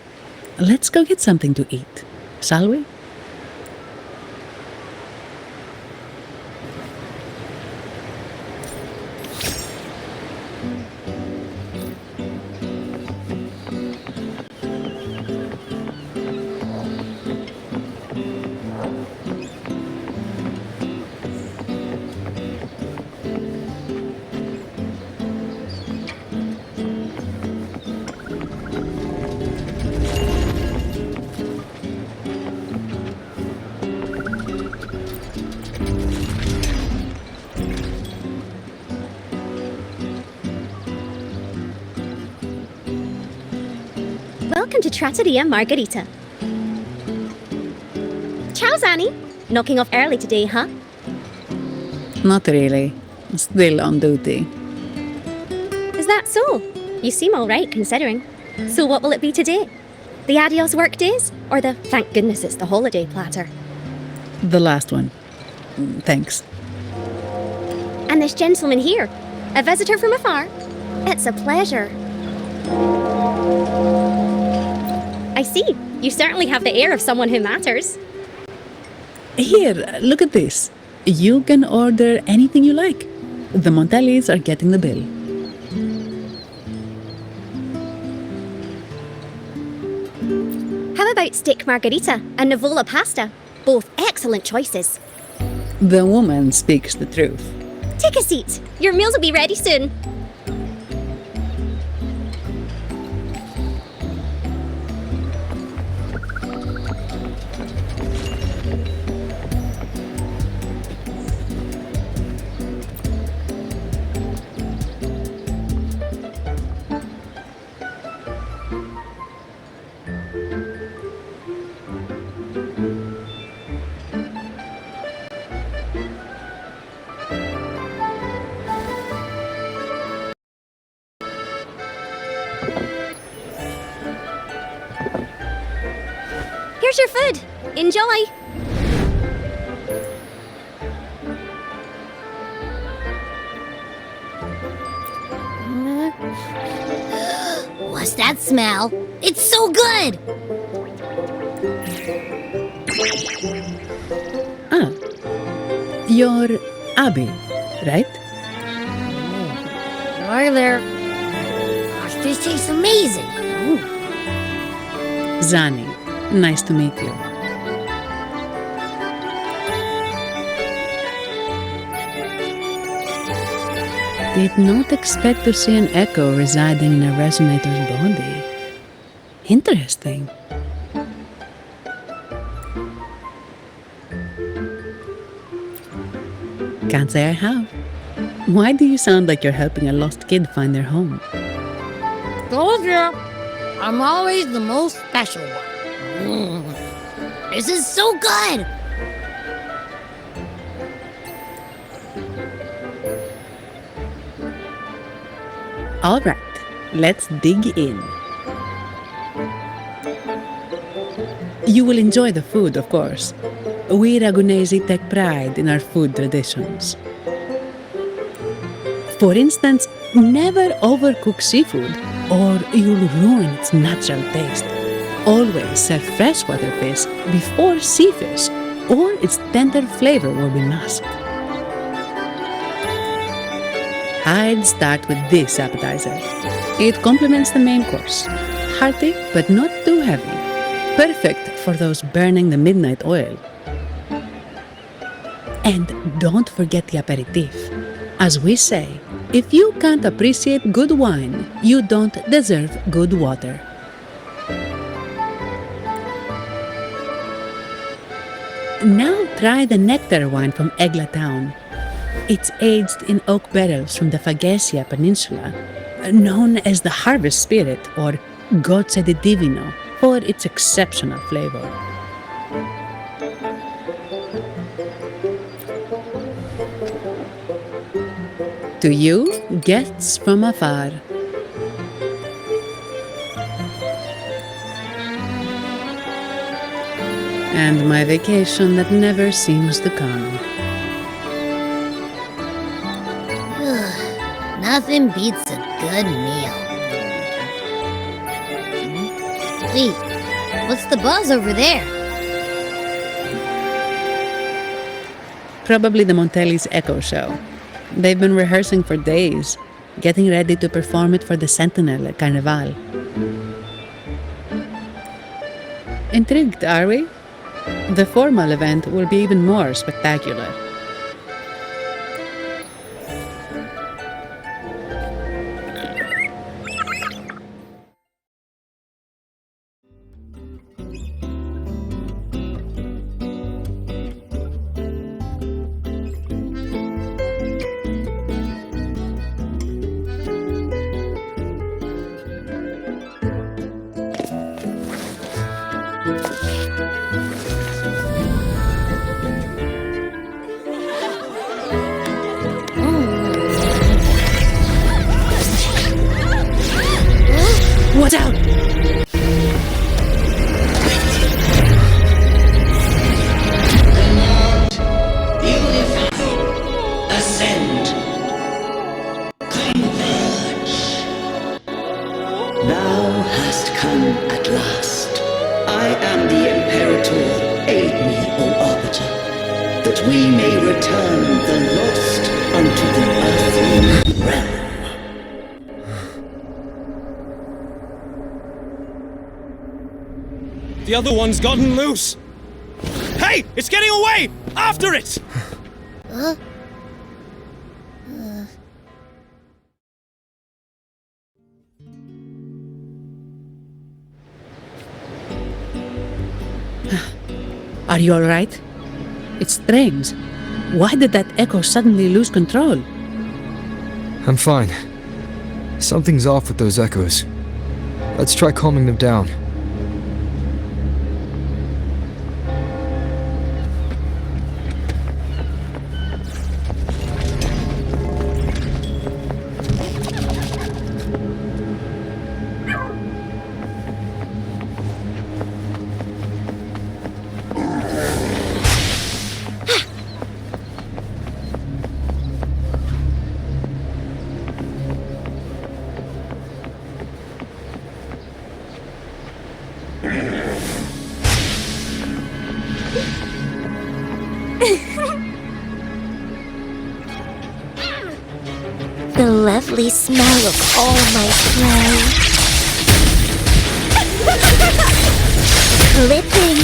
Let's go get something to eat, shall we? Welcome to Trattoria Margherita. Ciao, Zani. Knocking off early today, huh? Not really. Still on duty. Is that so? You seem alright considering. So what will it be today? The adios work days? Or the thank goodness it's the holiday platter? The last one. Thanks. And this gentleman here, A visitor from afar? It's a pleasure. I see. You certainly have the air of someone who matters. Here, look at this. You can order anything you like. The Montellis are getting the bill. How about steak margarita and Nivola pasta? Both excellent choices. The woman speaks the truth. Take a seat. Your meals will be ready soon. Here's your food. Enjoy. What's that smell? It's so good! Ah, you're Abby, right? Hi there. Gosh, this tastes amazing. Zani, nice to meet you. Did not expect to see an echo residing in a resonator's body. Interesting. Can't say I have. Why do you sound like you're helping a lost kid find their home? Told you. I'm always the most special one. This is so good! All right, let's dig in. You will enjoy the food, of course. We Ragunesi take pride in our food traditions. For instance, never overcook seafood or you'll ruin its natural taste. Always serve freshwater fish before sea fish or its tender flavor will be masked. I'd start with this appetizer. It complements the main course. Hearty, but not too heavy. Perfect for those burning the midnight oil. And don't forget the aperitif. As we say, if you can't appreciate good wine, you don't deserve good water. Now try the nectar wine from Egla town. It's aged in oak barrels from the Fagesia Peninsula, known as the Harvest Spirit or Gozze di Divino for its exceptional flavor. To you, guests from afar. And my vacation that never seems to come. Nothing beats a good meal. Wait, what's the buzz over there? Probably the Montelli's Echo Show. They've been rehearsing for days, getting ready to perform it for the Sentinel at Carnival. Intrigued, are we? The formal event will be even more spectacular. Watch out! Ascend. come at last. I am the Imperator. Aid me, O Arbiter, that we may return the lost unto the earthly realm. The other one's gotten loose. Hey! It's getting away! After it! Are you alright? It's strange. Why did that echo suddenly lose control? I'm fine. Something's off with those echoes. Let's try calming them down. The lovely smell of all my prey. Clipping.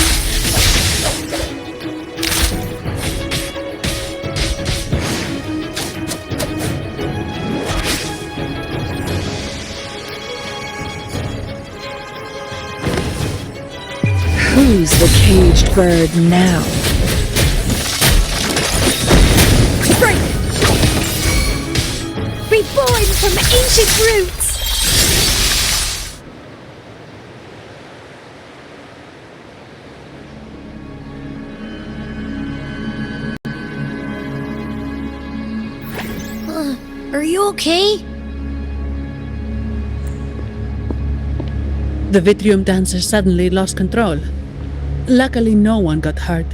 Who's the caged bird now? Reborn from ancient roots! Are you okay? The Vitrium dancer suddenly lost control. Luckily, no one got hurt.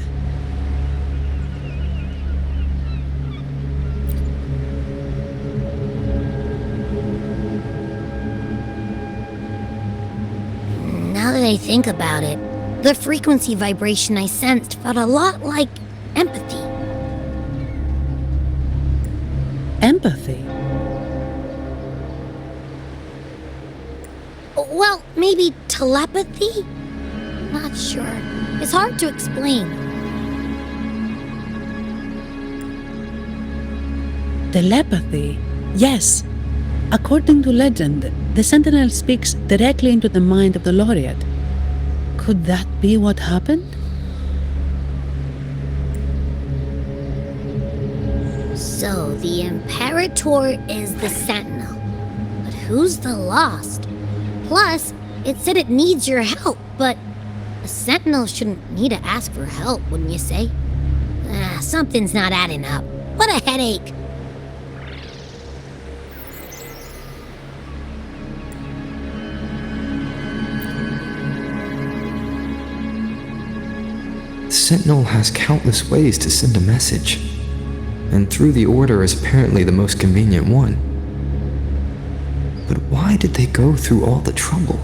Now that I think about it, the frequency vibration I sensed felt a lot like empathy. Empathy? Well, maybe telepathy? Not sure. It's hard to explain. Telepathy? Yes. According to legend, the Sentinel speaks directly into the mind of the Laureate. Could that be what happened? So, the Imperator is the Sentinel. But who's the Lost? Plus, it said it needs your help, but a Sentinel shouldn't need to ask for help, wouldn't you say? Something's not adding up. What a headache! The Sentinel has countless ways to send a message, and through the Order is apparently the most convenient one. But why did they go through all the trouble?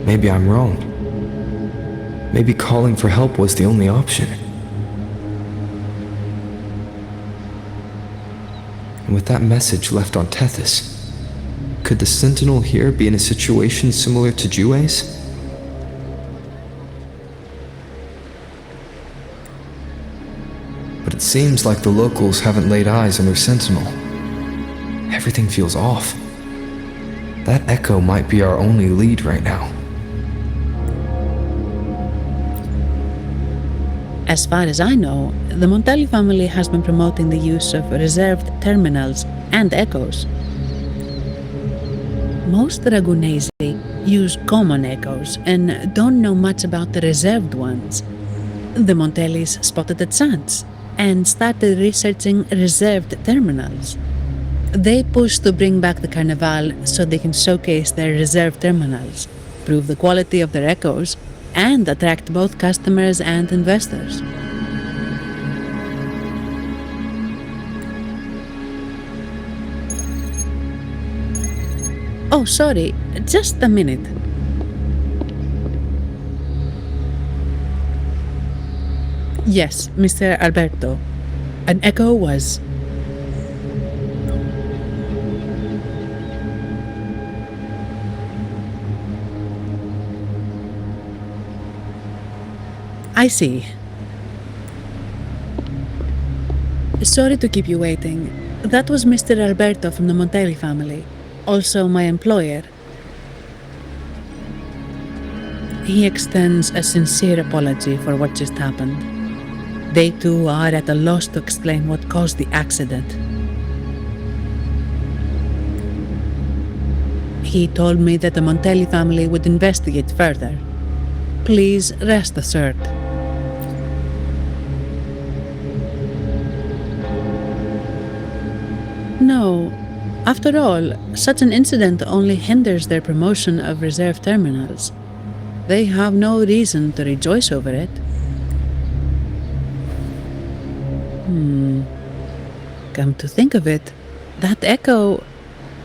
Maybe I'm wrong. Maybe calling for help was the only option. And with that message left on Tethys, could the Sentinel here be in a situation similar to Jue's? But it seems like the locals haven't laid eyes on their Sentinel. Everything feels off. That echo might be our only lead right now. As far as I know, the Montelli family has been promoting the use of reserved terminals and echoes. Most Ragunesi use common echoes and don't know much about the reserved ones. The Montellis spotted a chance and started researching reserved terminals. They push to bring back the Carnival so they can showcase their reserved terminals, prove the quality of their echoes, and attract both customers and investors. Oh, sorry, just a minute. Yes, Mr. Alberto. An echo was... I see. Sorry to keep you waiting. That was Mr. Alberto from the Montelli family, also my employer. He extends a sincere apology for what just happened. They too are at a loss to explain what caused the accident. He told me that the Montelli family would investigate further. Please rest assured. No. After all, such an incident only hinders their promotion of reserve terminals. They have no reason to rejoice over it. Come to think of it, that echo,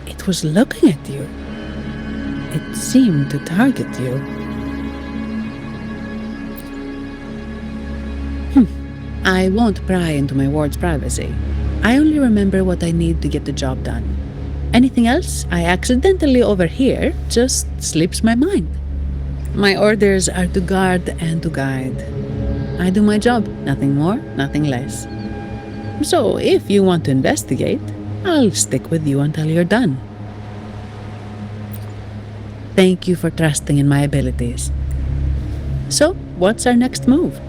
it was looking at you. It seemed to target you. I won't pry into my ward's privacy. I only remember what I need to get the job done. Anything else I accidentally overhear just slips my mind. My orders are to guard and to guide. I do my job, nothing more, nothing less. So if you want to investigate, I'll stick with you until you're done. Thank you for trusting in my abilities. So, what's our next move?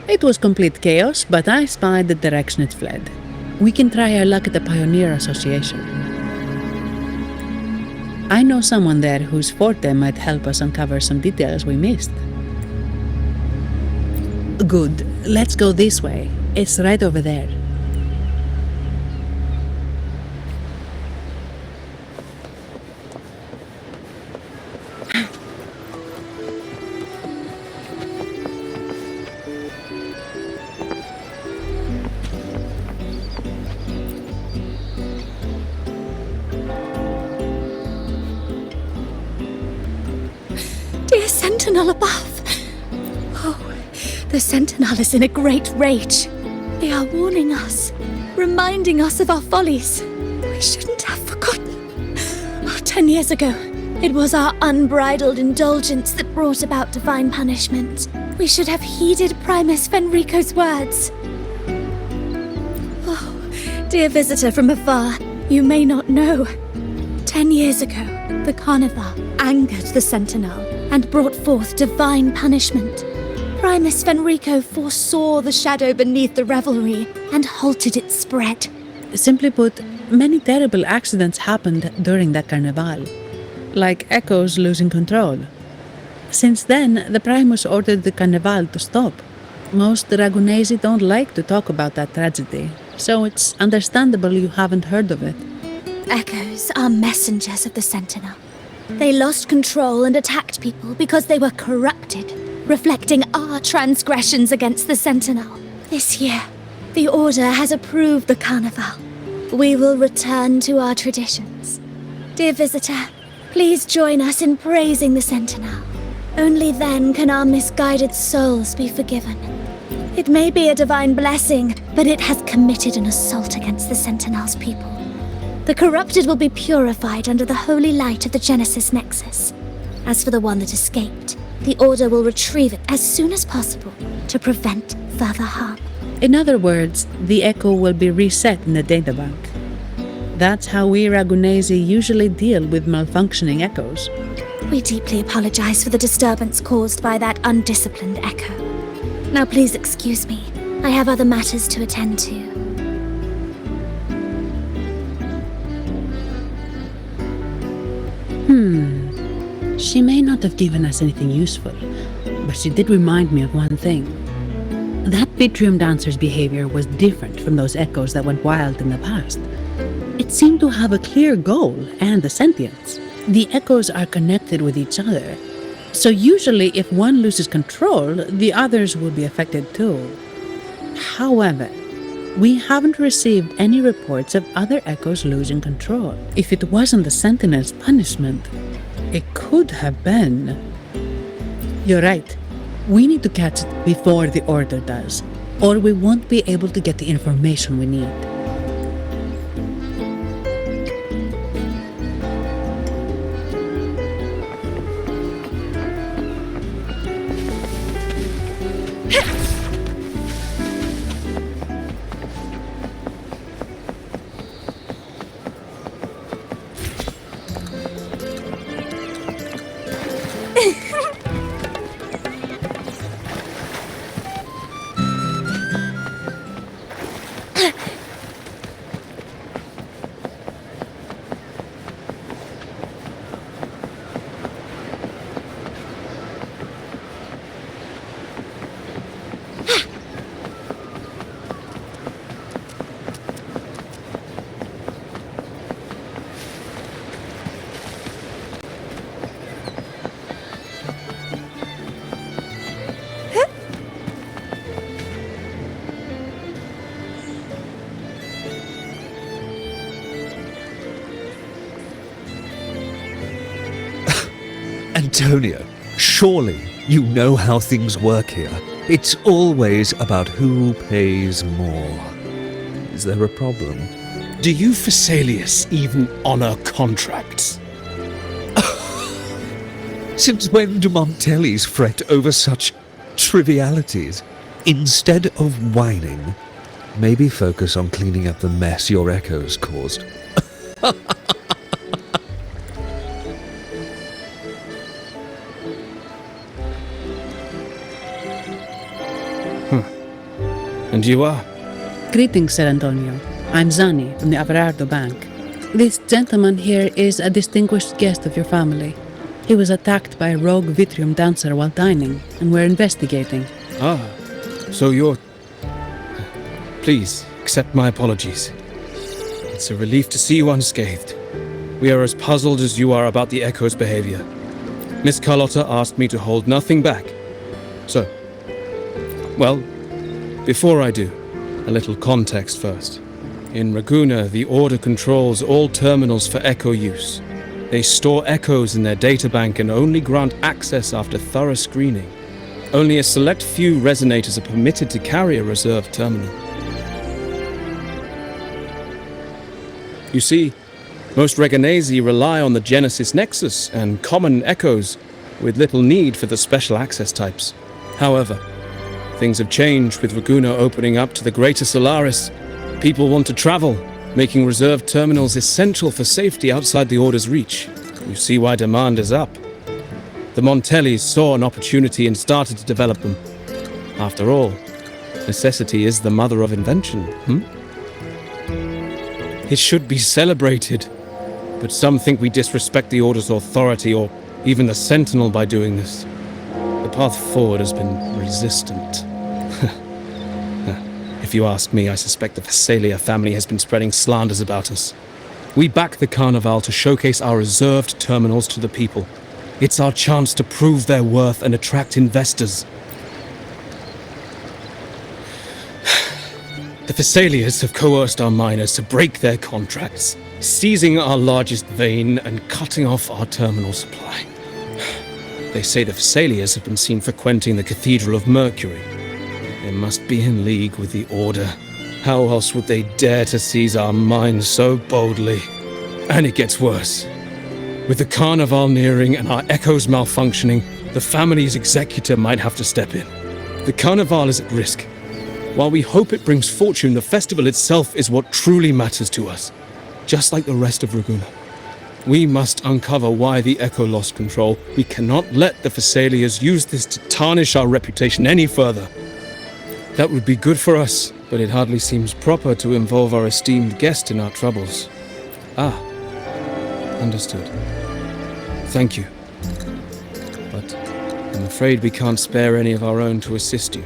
It was complete chaos, but I spied the direction it fled. We can try our luck at the Pioneer Association. I know someone there whose forte might help us uncover some details we missed. Good. Let's go this way. It's right over there. Dear Sentinel above! Oh, the Sentinel is in a great rage. They are warning us, reminding us of our follies. We shouldn't have forgotten. 10 years ago, it was our unbridled indulgence that brought about divine punishment. We should have heeded Primus Fenrico's words. Oh, dear visitor from afar, you may not know. 10 years ago, the Carnival angered the Sentinel and brought forth divine punishment. Primus Fenrico foresaw the shadow beneath the revelry and halted its spread. Simply put, many terrible accidents happened during that Carnival, like echoes losing control. Since then, the Primus ordered the Carnival to stop. Most Ragunesi don't like to talk about that tragedy, so it's understandable you haven't heard of it. Echoes are messengers of the Sentinel. They lost control and attacked people because they were corrupted, reflecting our transgressions against the Sentinel. This year, the Order has approved the Carnival. We will return to our traditions. Dear visitor, please join us in praising the Sentinel. Only then can our misguided souls be forgiven. It may be a divine blessing, but it has committed an assault against the Sentinel's people. The corrupted will be purified under the holy light of the Genesis Nexus. As for the one that escaped, the Order will retrieve it as soon as possible to prevent further harm. In other words, the echo will be reset in the databank. That's how we Ragunesi usually deal with malfunctioning echoes. We deeply apologize for the disturbance caused by that undisciplined echo. Now please excuse me. I have other matters to attend to. She may not have given us anything useful, but she did remind me of one thing. That Vitrium dancer's behavior was different from those echoes that went wild in the past. It seemed to have a clear goal and a sentience. The echoes are connected with each other, so usually if one loses control, the others will be affected too. However, We haven't received any reports of other echoes losing control. If it wasn't the Sentinel's punishment, it could have been. You're right. We need to catch it before the Order does, or we won't be able to get the information we need. Antonio, surely you know how things work here. It's always about who pays more. Is there a problem? Do you Phasaelius even honor contracts? Since when do Montellis fret over such trivialities? Instead of whining, maybe focus on cleaning up the mess your echoes caused. And you are? Greetings, Sir Antonio. I'm Zani from the Averardo Bank. This gentleman here is a distinguished guest of your family. He was attacked by a rogue Vitrium dancer while dining, and we're investigating. Ah, so you're... Please, accept my apologies. It's a relief to see you unscathed. We are as puzzled as you are about the Echo's behavior. Miss Carlotta asked me to hold nothing back. So, well, before I do, a little context first. In Raguna, the Order controls all terminals for Echo use. They store echoes in their databank and only grant access after thorough screening. Only a select few resonators are permitted to carry a reserved terminal. You see, most Reganesi rely on the Genesis Nexus and common echoes, with little need for the special access types. However, things have changed with Raguna opening up to the greater Solaris. People want to travel, making reserved terminals essential for safety outside the Order's reach. You see why demand is up. The Montellis saw an opportunity and started to develop them. After all, necessity is the mother of invention, It should be celebrated, but some think we disrespect the Order's authority or even the Sentinel by doing this. The path forward has been resistant. If you ask me, I suspect the Phasaelia family has been spreading slanders about us. We back the Carnival to showcase our reserved terminals to the people. It's our chance to prove their worth and attract investors. The Phasaelias have coerced our miners to break their contracts, seizing our largest vein and cutting off our terminal supply. They say the Phasaelias have been seen frequenting the Cathedral of Mercury. They must be in league with the Order. How else would they dare to seize our mines so boldly? And it gets worse. With the Carnival nearing and our echoes malfunctioning, the family's executor might have to step in. The Carnival is at risk. While we hope it brings fortune, the festival itself is what truly matters to us. Just like the rest of Raguna. We must uncover why the Echo lost control. We cannot let the Phasaelias use this to tarnish our reputation any further. That would be good for us, but it hardly seems proper to involve our esteemed guest in our troubles. Ah, understood. Thank you. But I'm afraid we can't spare any of our own to assist you.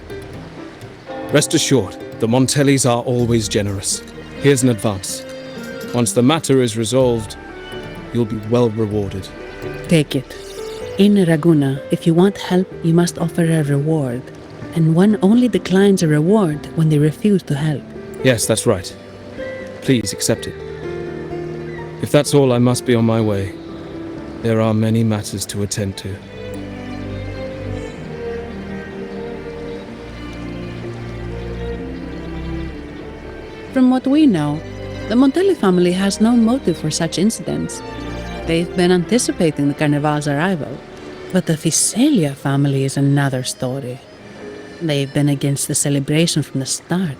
Rest assured, the Montellis are always generous. Here's an advance. Once the matter is resolved, you'll be well rewarded. Take it. In Raguna, if you want help, you must offer a reward. And one only declines a reward when they refuse to help. Yes, that's right. Please accept it. If that's all, I must be on my way. There are many matters to attend to. From what we know, the Montelli family has no motive for such incidents. They've been anticipating the Carnival's arrival. But the Visalia family is another story. They've been against the celebration from the start.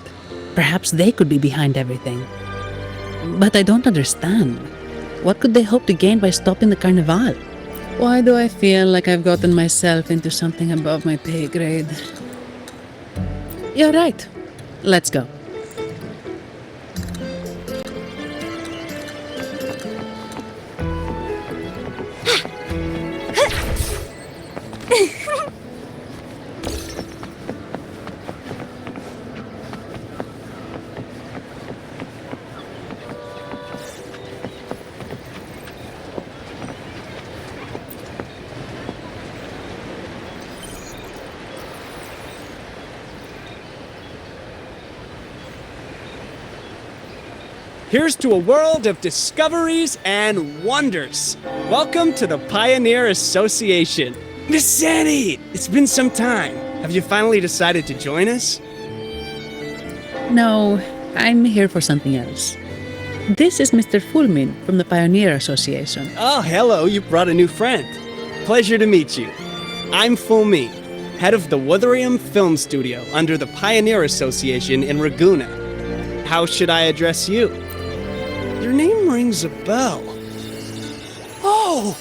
Perhaps they could be behind everything. But I don't understand. What could they hope to gain by stopping the Carnival? Why do I feel like I've gotten myself into something above my pay grade? You're right. Let's go. Here's to a world of discoveries and wonders. Welcome to the Pioneer Association. Miss Sandy, it's been some time. Have you finally decided to join us? No, I'm here for something else. This is Mr. Fulmin from the Pioneer Association. Oh, hello, you brought a new friend. Pleasure to meet you. I'm Phoebe, head of the Wuthering Film Studio under the Pioneer Association in Raguena. How should I address you? Your name rings a bell. Oh,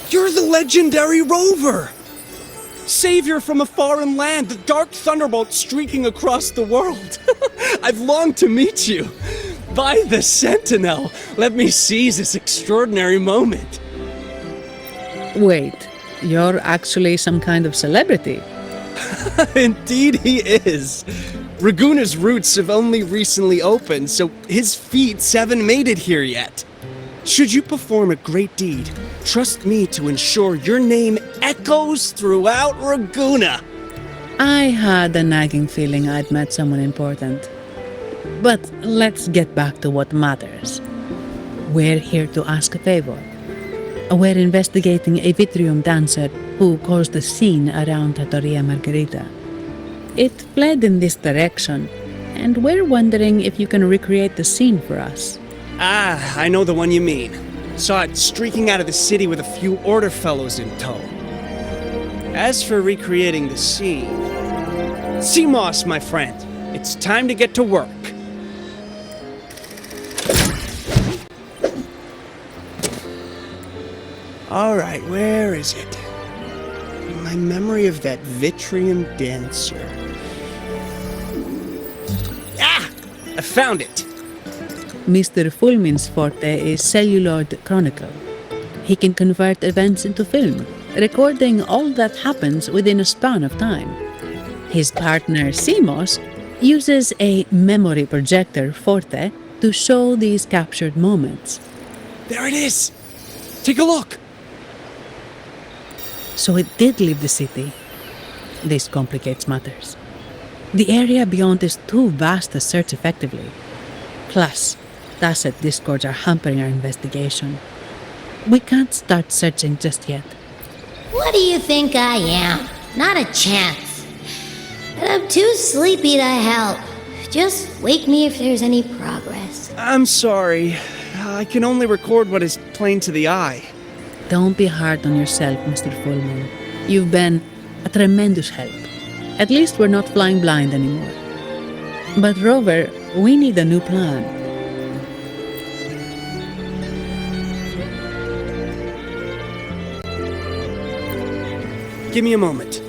you're the legendary Rover! Savior from a foreign land, the dark thunderbolt streaking across the world. I've longed to meet you. By the Sentinel, let me seize this extraordinary moment. Wait, you're actually some kind of celebrity? Indeed he is. Raguena's roots have only recently opened, so his feats haven't made it here yet. Should you perform a great deed, trust me to ensure your name echoes throughout Raguena. I had a nagging feeling I'd met someone important. But let's get back to what matters. We're here to ask a favor. We're investigating a Vitrium dancer who caused a scene around Trattoria Margherita. It fled in this direction, and we're wondering if you can recreate the scene for us. Ah, I know the one you mean. Saw it streaking out of the city with a few order fellows in tow. As for recreating the scene... Seamoss, my friend, it's time to get to work. Alright, where is it? My memory of that Vitrium dancer. Ah! I found it! Mr. Fulmin's forte is celluloid chronicle. He can convert events into film, recording all that happens within a span of time. His partner, Seamoss, uses a memory projector forte to show these captured moments. There it is! Take a look! So it did leave the city. This complicates matters. The area beyond is too vast to search effectively. Plus, tacit discords are hampering our investigation. We can't start searching just yet. What do you think I am? Not a chance. And I'm too sleepy to help. Just wake me if there's any progress. I'm sorry. I can only record what is plain to the eye. Don't be hard on yourself, Mr. Fulmin. You've been a tremendous help. At least we're not flying blind anymore. But Rover, we need a new plan. Give me a moment.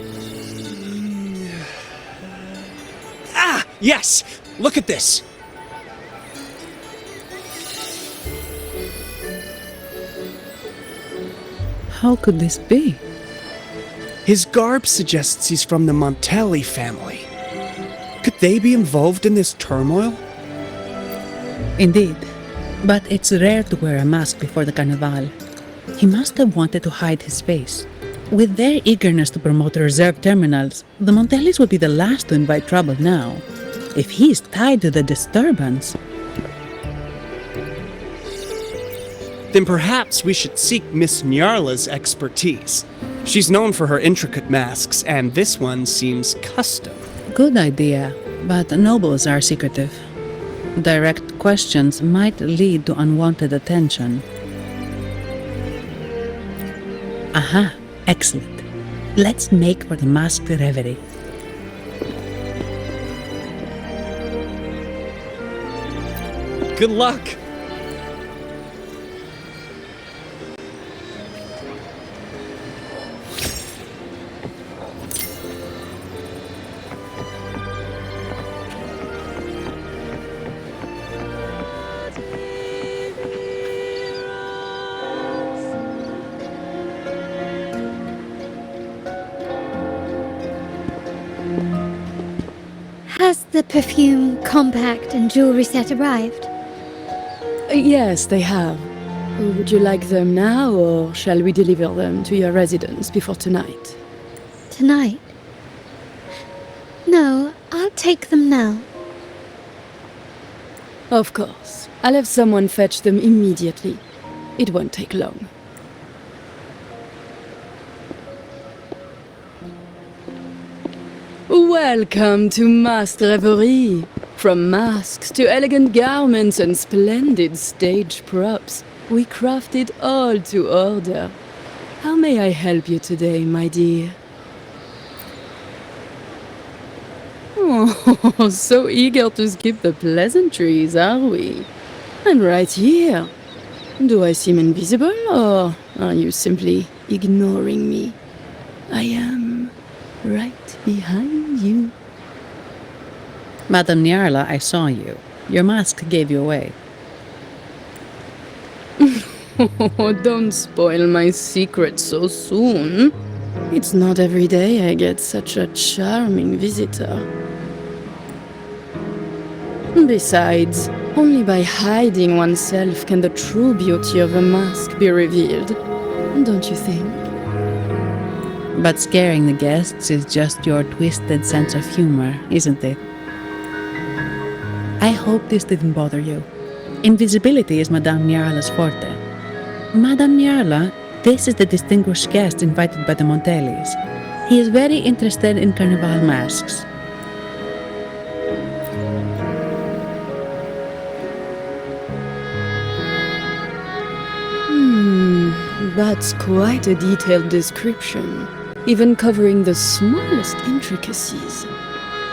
Ah! Yes! Look at this! How could this be? His garb suggests he's from the Montelli family. Could they be involved in this turmoil? Indeed. But it's rare to wear a mask before the Carnival. He must have wanted to hide his face. With their eagerness to promote reserve terminals, the Montellis would be the last to invite trouble now. If he's tied to the disturbance, then perhaps we should seek Miss Nyarla's expertise. She's known for her intricate masks, and this one seems custom. good idea, but nobles are secretive. Direct questions might lead to unwanted attention. Aha, excellent. Let's make for the masked reverie. Good luck! Has the perfume, compact, and jewelry set arrived? Yes, they have. Would you like them now, or shall we deliver them to your residence before tonight? Tonight? No, I'll take them now. Of course. I'll have someone fetch them immediately. It won't take long. Welcome to Masked Reverie. From masks to elegant garments and splendid stage props, we craft it all to order. How may I help you today, my dear? Oh, so eager to skip the pleasantries, are we? I'm right here. Do I seem invisible, or are you simply ignoring me? I am right behind you. Madame Nyarla, I saw you. Your mask gave you away. Oh, don't spoil my secret so soon. It's not every day I get such a charming visitor. Besides, only by hiding oneself can the true beauty of a mask be revealed. Don't you think? But scaring the guests is just your twisted sense of humor, isn't it? I hope this didn't bother you. Invisibility is Madame Nyarla's forte. Madame Nyarla, this is the distinguished guest invited by the Montellis. He is very interested in carnival masks. That's quite a detailed description, even covering the smallest intricacies.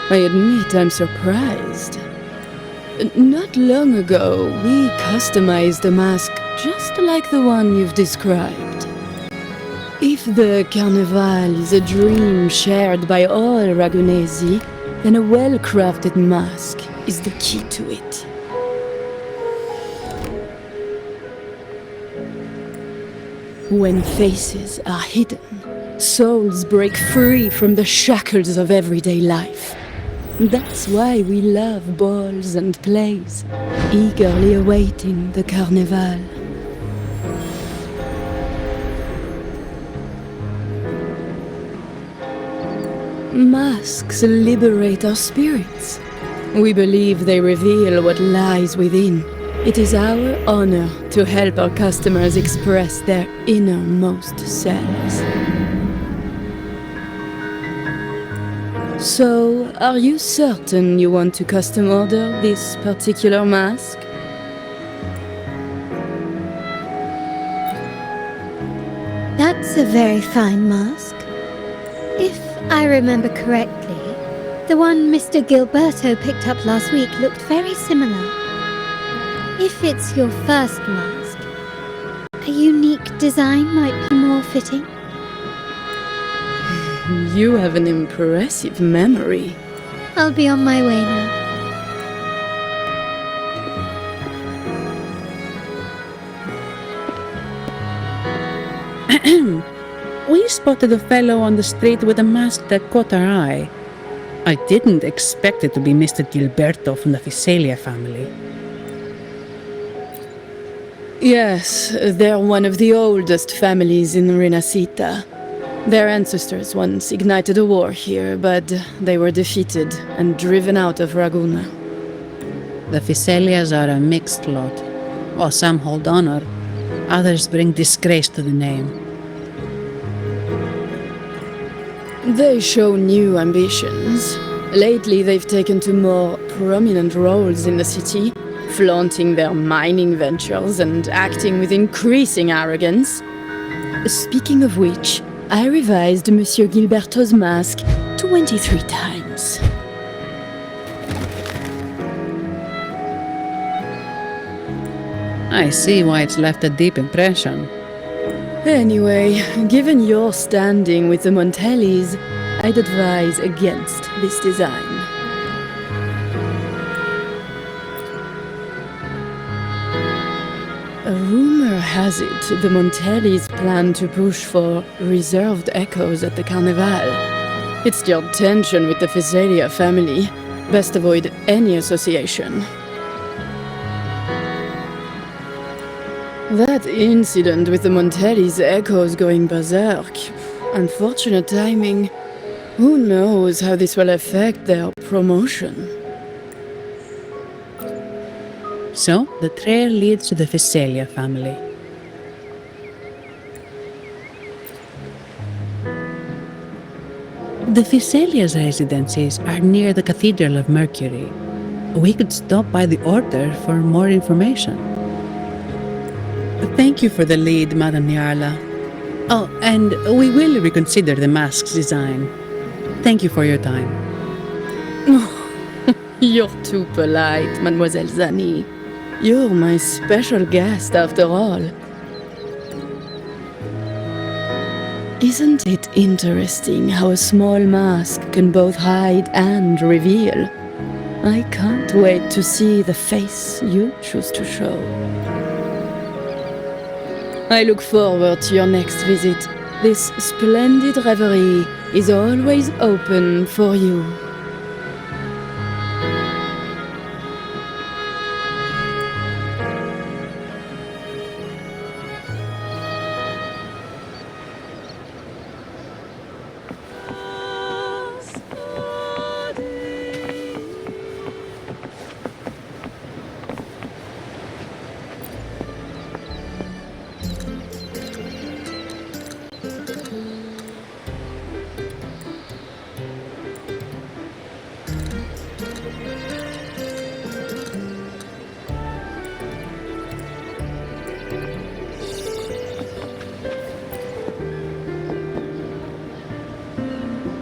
I admit I'm surprised. Not long ago, we customized a mask just like the one you've described. If the Carnival is a dream shared by all Ragunesi, then a well-crafted mask is the key to it. When faces are hidden, souls break free from the shackles of everyday life. That's why we love balls and plays, eagerly awaiting the Carnival. Masks liberate our spirits. We believe they reveal what lies within. It is our honor to help our customers express their innermost selves. So, are you certain you want to custom order this particular mask? That's a very fine mask. If I remember correctly, the one Mr. Gilberto picked up last week looked very similar. If it's your first mask, a unique design might be more fitting. You have an impressive memory. I'll be on my way now. We spotted a fellow on the street with a mask that caught our eye. I didn't expect it to be Mr. Gilberto from the Visalia family. Yes, they're one of the oldest families in Rinascita. Their ancestors once ignited a war here, but they were defeated and driven out of Raguna. The Phycelias are a mixed lot. While some hold honor, others bring disgrace to the name. They show new ambitions. Lately, they've taken to more prominent roles in the city, flaunting their mining ventures and acting with increasing arrogance. Speaking of which, I revised Monsieur Gilberto's mask 23 times. I see why it's left a deep impression. Anyway, given your standing with the Montellis, I'd advise against this design. A rumor has it the Montellis plan to push for reserved echoes at the Carnival. It's stirred tension with the Physalia family. Best avoid any association. That incident with the Montellis' echoes going berserk. Unfortunate timing. Who knows how this will affect their promotion? So, the trail leads to the Physalia family. The Physalia's residences are near the Cathedral of Mercury. We could stop by the Order for more information. Thank you for the lead, Madame Nyarla. Oh, and we will reconsider the mask's design. Thank you for your time. You're too polite, Mademoiselle Zani. You're my special guest, after all. Isn't it interesting how a small mask can both hide and reveal? I can't wait to see the face you choose to show. I look forward to your next visit. This splendid reverie is always open for you.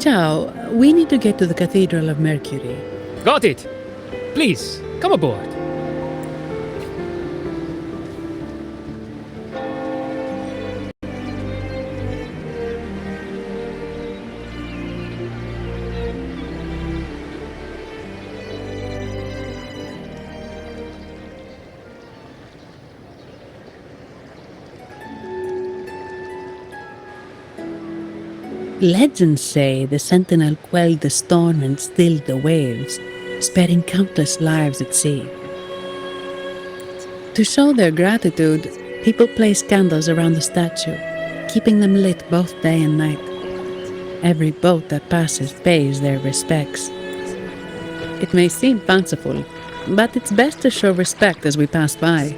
Ciao, we need to get to the Cathedral of Mercury. Got it! Please, come aboard. Legends say the Sentinel quelled the storm and stilled the waves, sparing countless lives at sea. To show their gratitude, people place candles around the statue, keeping them lit both day and night. Every boat that passes pays their respects. It may seem fanciful, but it's best to show respect as we pass by.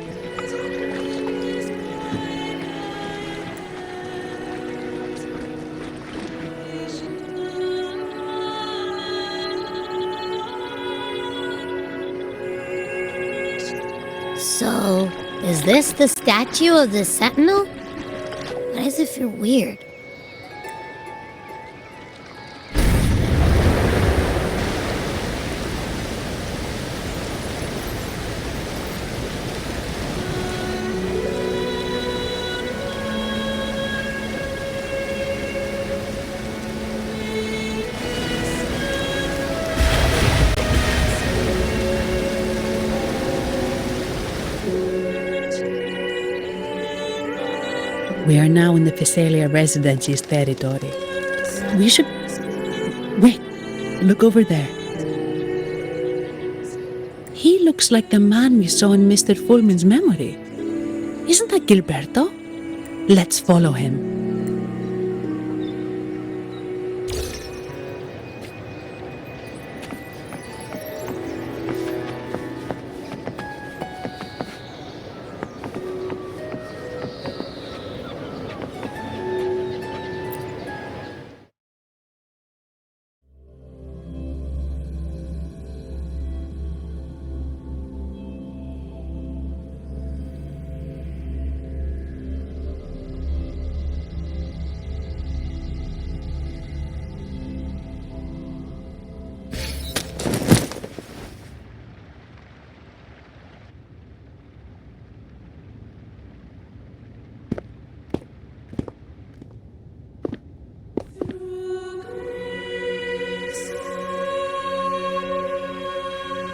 So, is this the statue of the Sentinel? Why does it feel weird? We are now in the Physalia Residency's territory. We should... Wait, look over there. He looks like the man we saw in Mr. Fulmin's memory. Isn't that Gilberto? Let's follow him.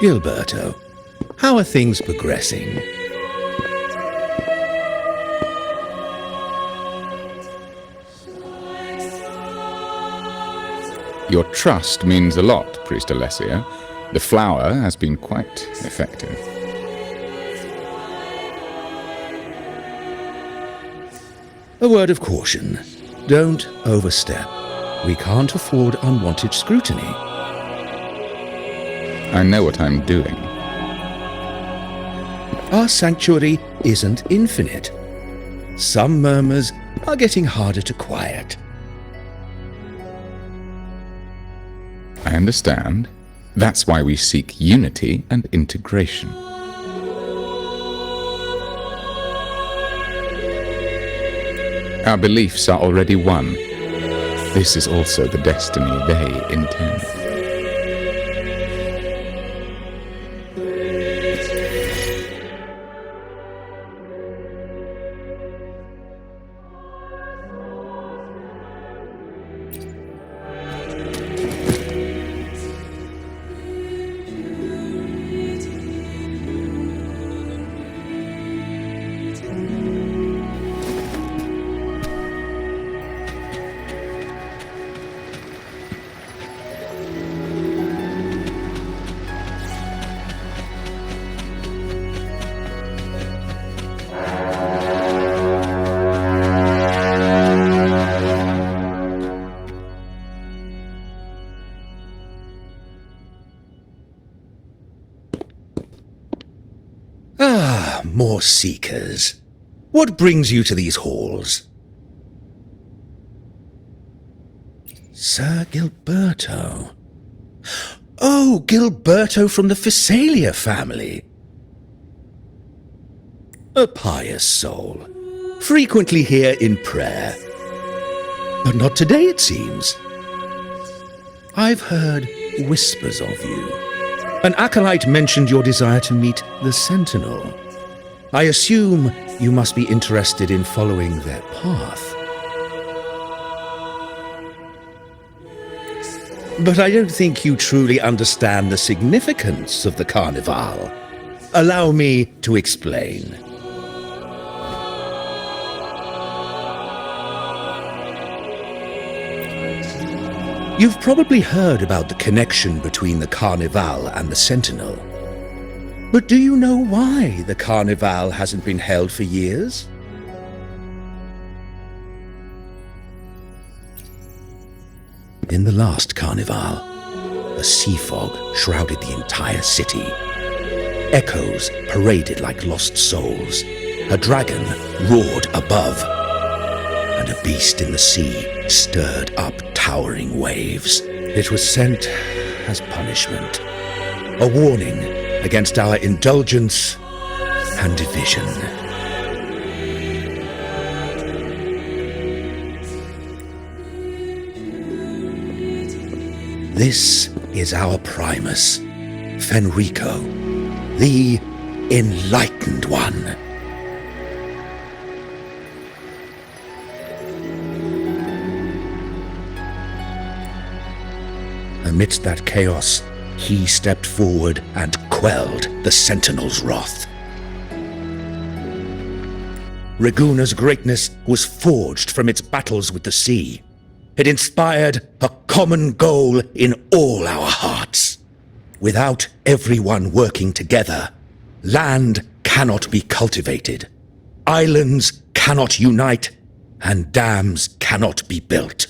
Gilberto, how are things progressing? Your trust means a lot, Priest Alessio. The flower has been quite effective. A word of caution. Don't overstep. We can't afford unwanted scrutiny. I know what I'm doing. Our sanctuary isn't infinite. Some murmurs are getting harder to quiet. I understand. That's why we seek unity and integration. Our beliefs are already one. This is also the destiny they intend. More seekers. What brings you to these halls? Sir Gilberto. Oh, Gilberto from the Phasalia family. A pious soul. Frequently here in prayer. But not today, it seems. I've heard whispers of you. An acolyte mentioned your desire to meet the Sentinel. I assume you must be interested in following their path. But I don't think you truly understand the significance of the Carnival. Allow me to explain. You've probably heard about the connection between the Carnival and the Sentinel. But do you know why the Carnival hasn't been held for years? In the last Carnival, a sea fog shrouded the entire city. Echoes paraded like lost souls. A dragon roared above, and a beast in the sea stirred up towering waves. It was sent as punishment, a warning against our indulgence and division. This is our Primus, Fenrico, the Enlightened One. Amidst that chaos, he stepped forward and quelled the Sentinel's wrath. Raguna's greatness was forged from its battles with the sea. It inspired a common goal in all our hearts. Without everyone working together, land cannot be cultivated, islands cannot unite, and dams cannot be built.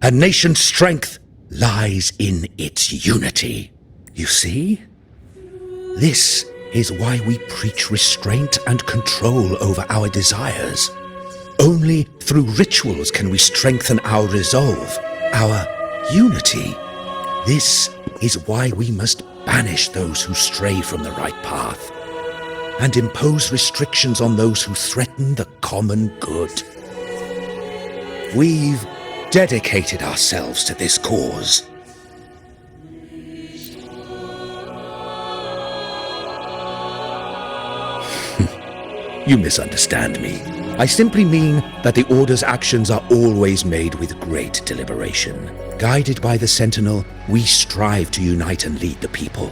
A nation's strength lies in its unity. You see? This is why we preach restraint and control over our desires. Only through rituals can we strengthen our resolve, our unity. This is why we must banish those who stray from the right path and impose restrictions on those who threaten the common good. We've dedicated ourselves to this cause. You misunderstand me. I simply mean that the Order's actions are always made with great deliberation. Guided by the Sentinel, we strive to unite and lead the people.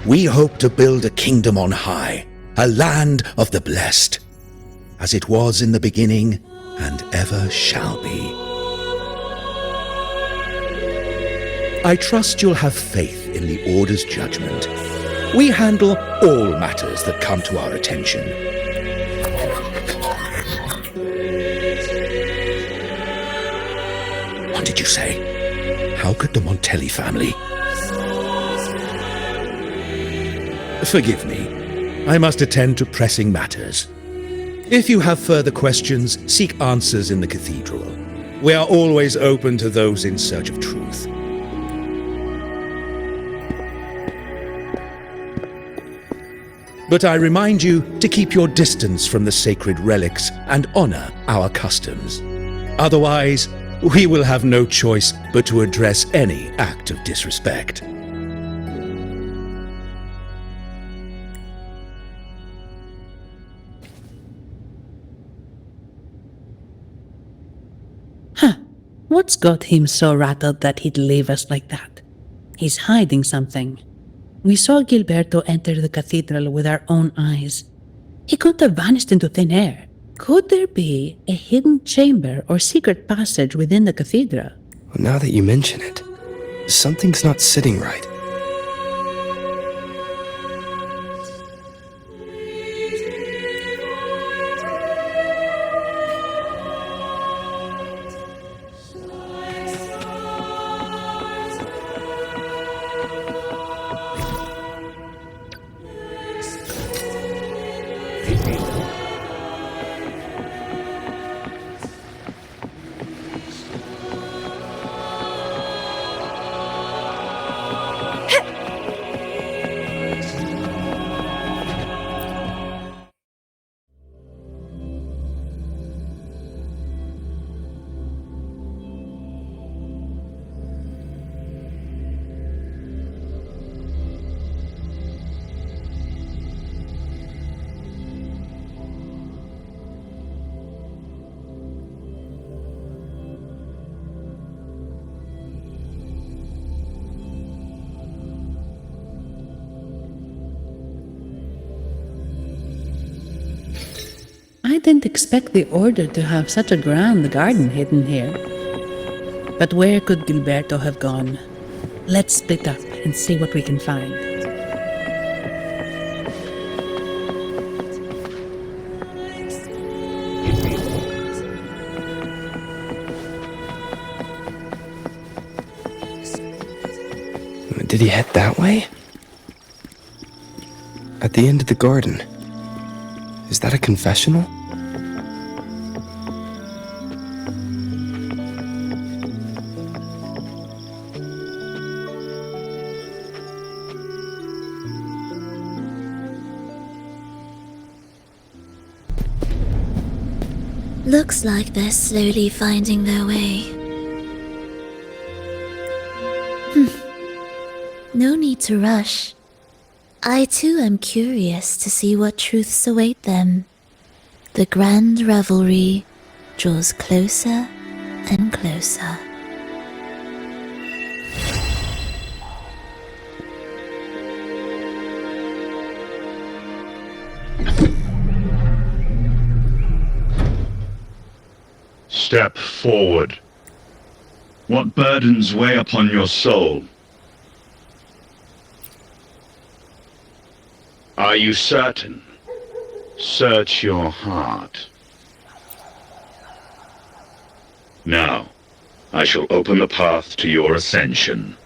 We hope to build a kingdom on high, a land of the blessed, as it was in the beginning and ever shall be. I trust you'll have faith in the Order's judgment. We handle all matters that come to our attention. What did you say? How could the Montelli family? Forgive me. I must attend to pressing matters. If you have further questions, seek answers in the cathedral. We are always open to those in search of truth. But I remind you to keep your distance from the sacred relics and honor our customs. Otherwise, we will have no choice but to address any act of disrespect. What's got him so rattled that he'd leave us like that? He's hiding something. We saw Gilberto enter the cathedral with our own eyes. He couldn't have vanished into thin air. Could there be a hidden chamber or secret passage within the cathedral? Well, now that you mention it, something's not sitting right. I didn't expect the Order to have such a grand garden hidden here. But where could Gilberto have gone? Let's split up and see what we can find. Did he head that way? At the end of the garden. Is that a confessional? Looks like they're slowly finding their way. No need to rush. I too am curious to see what truths await them. The grand revelry draws closer and closer. Step forward. What burdens weigh upon your soul? Are you certain? Search your heart. Now, I shall open the path to your ascension.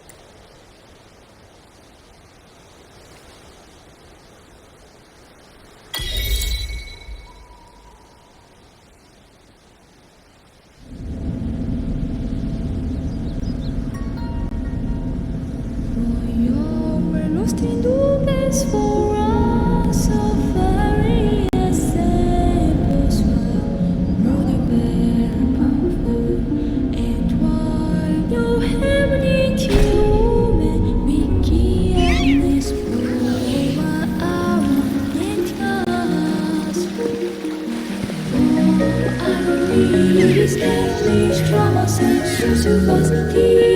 These traumas and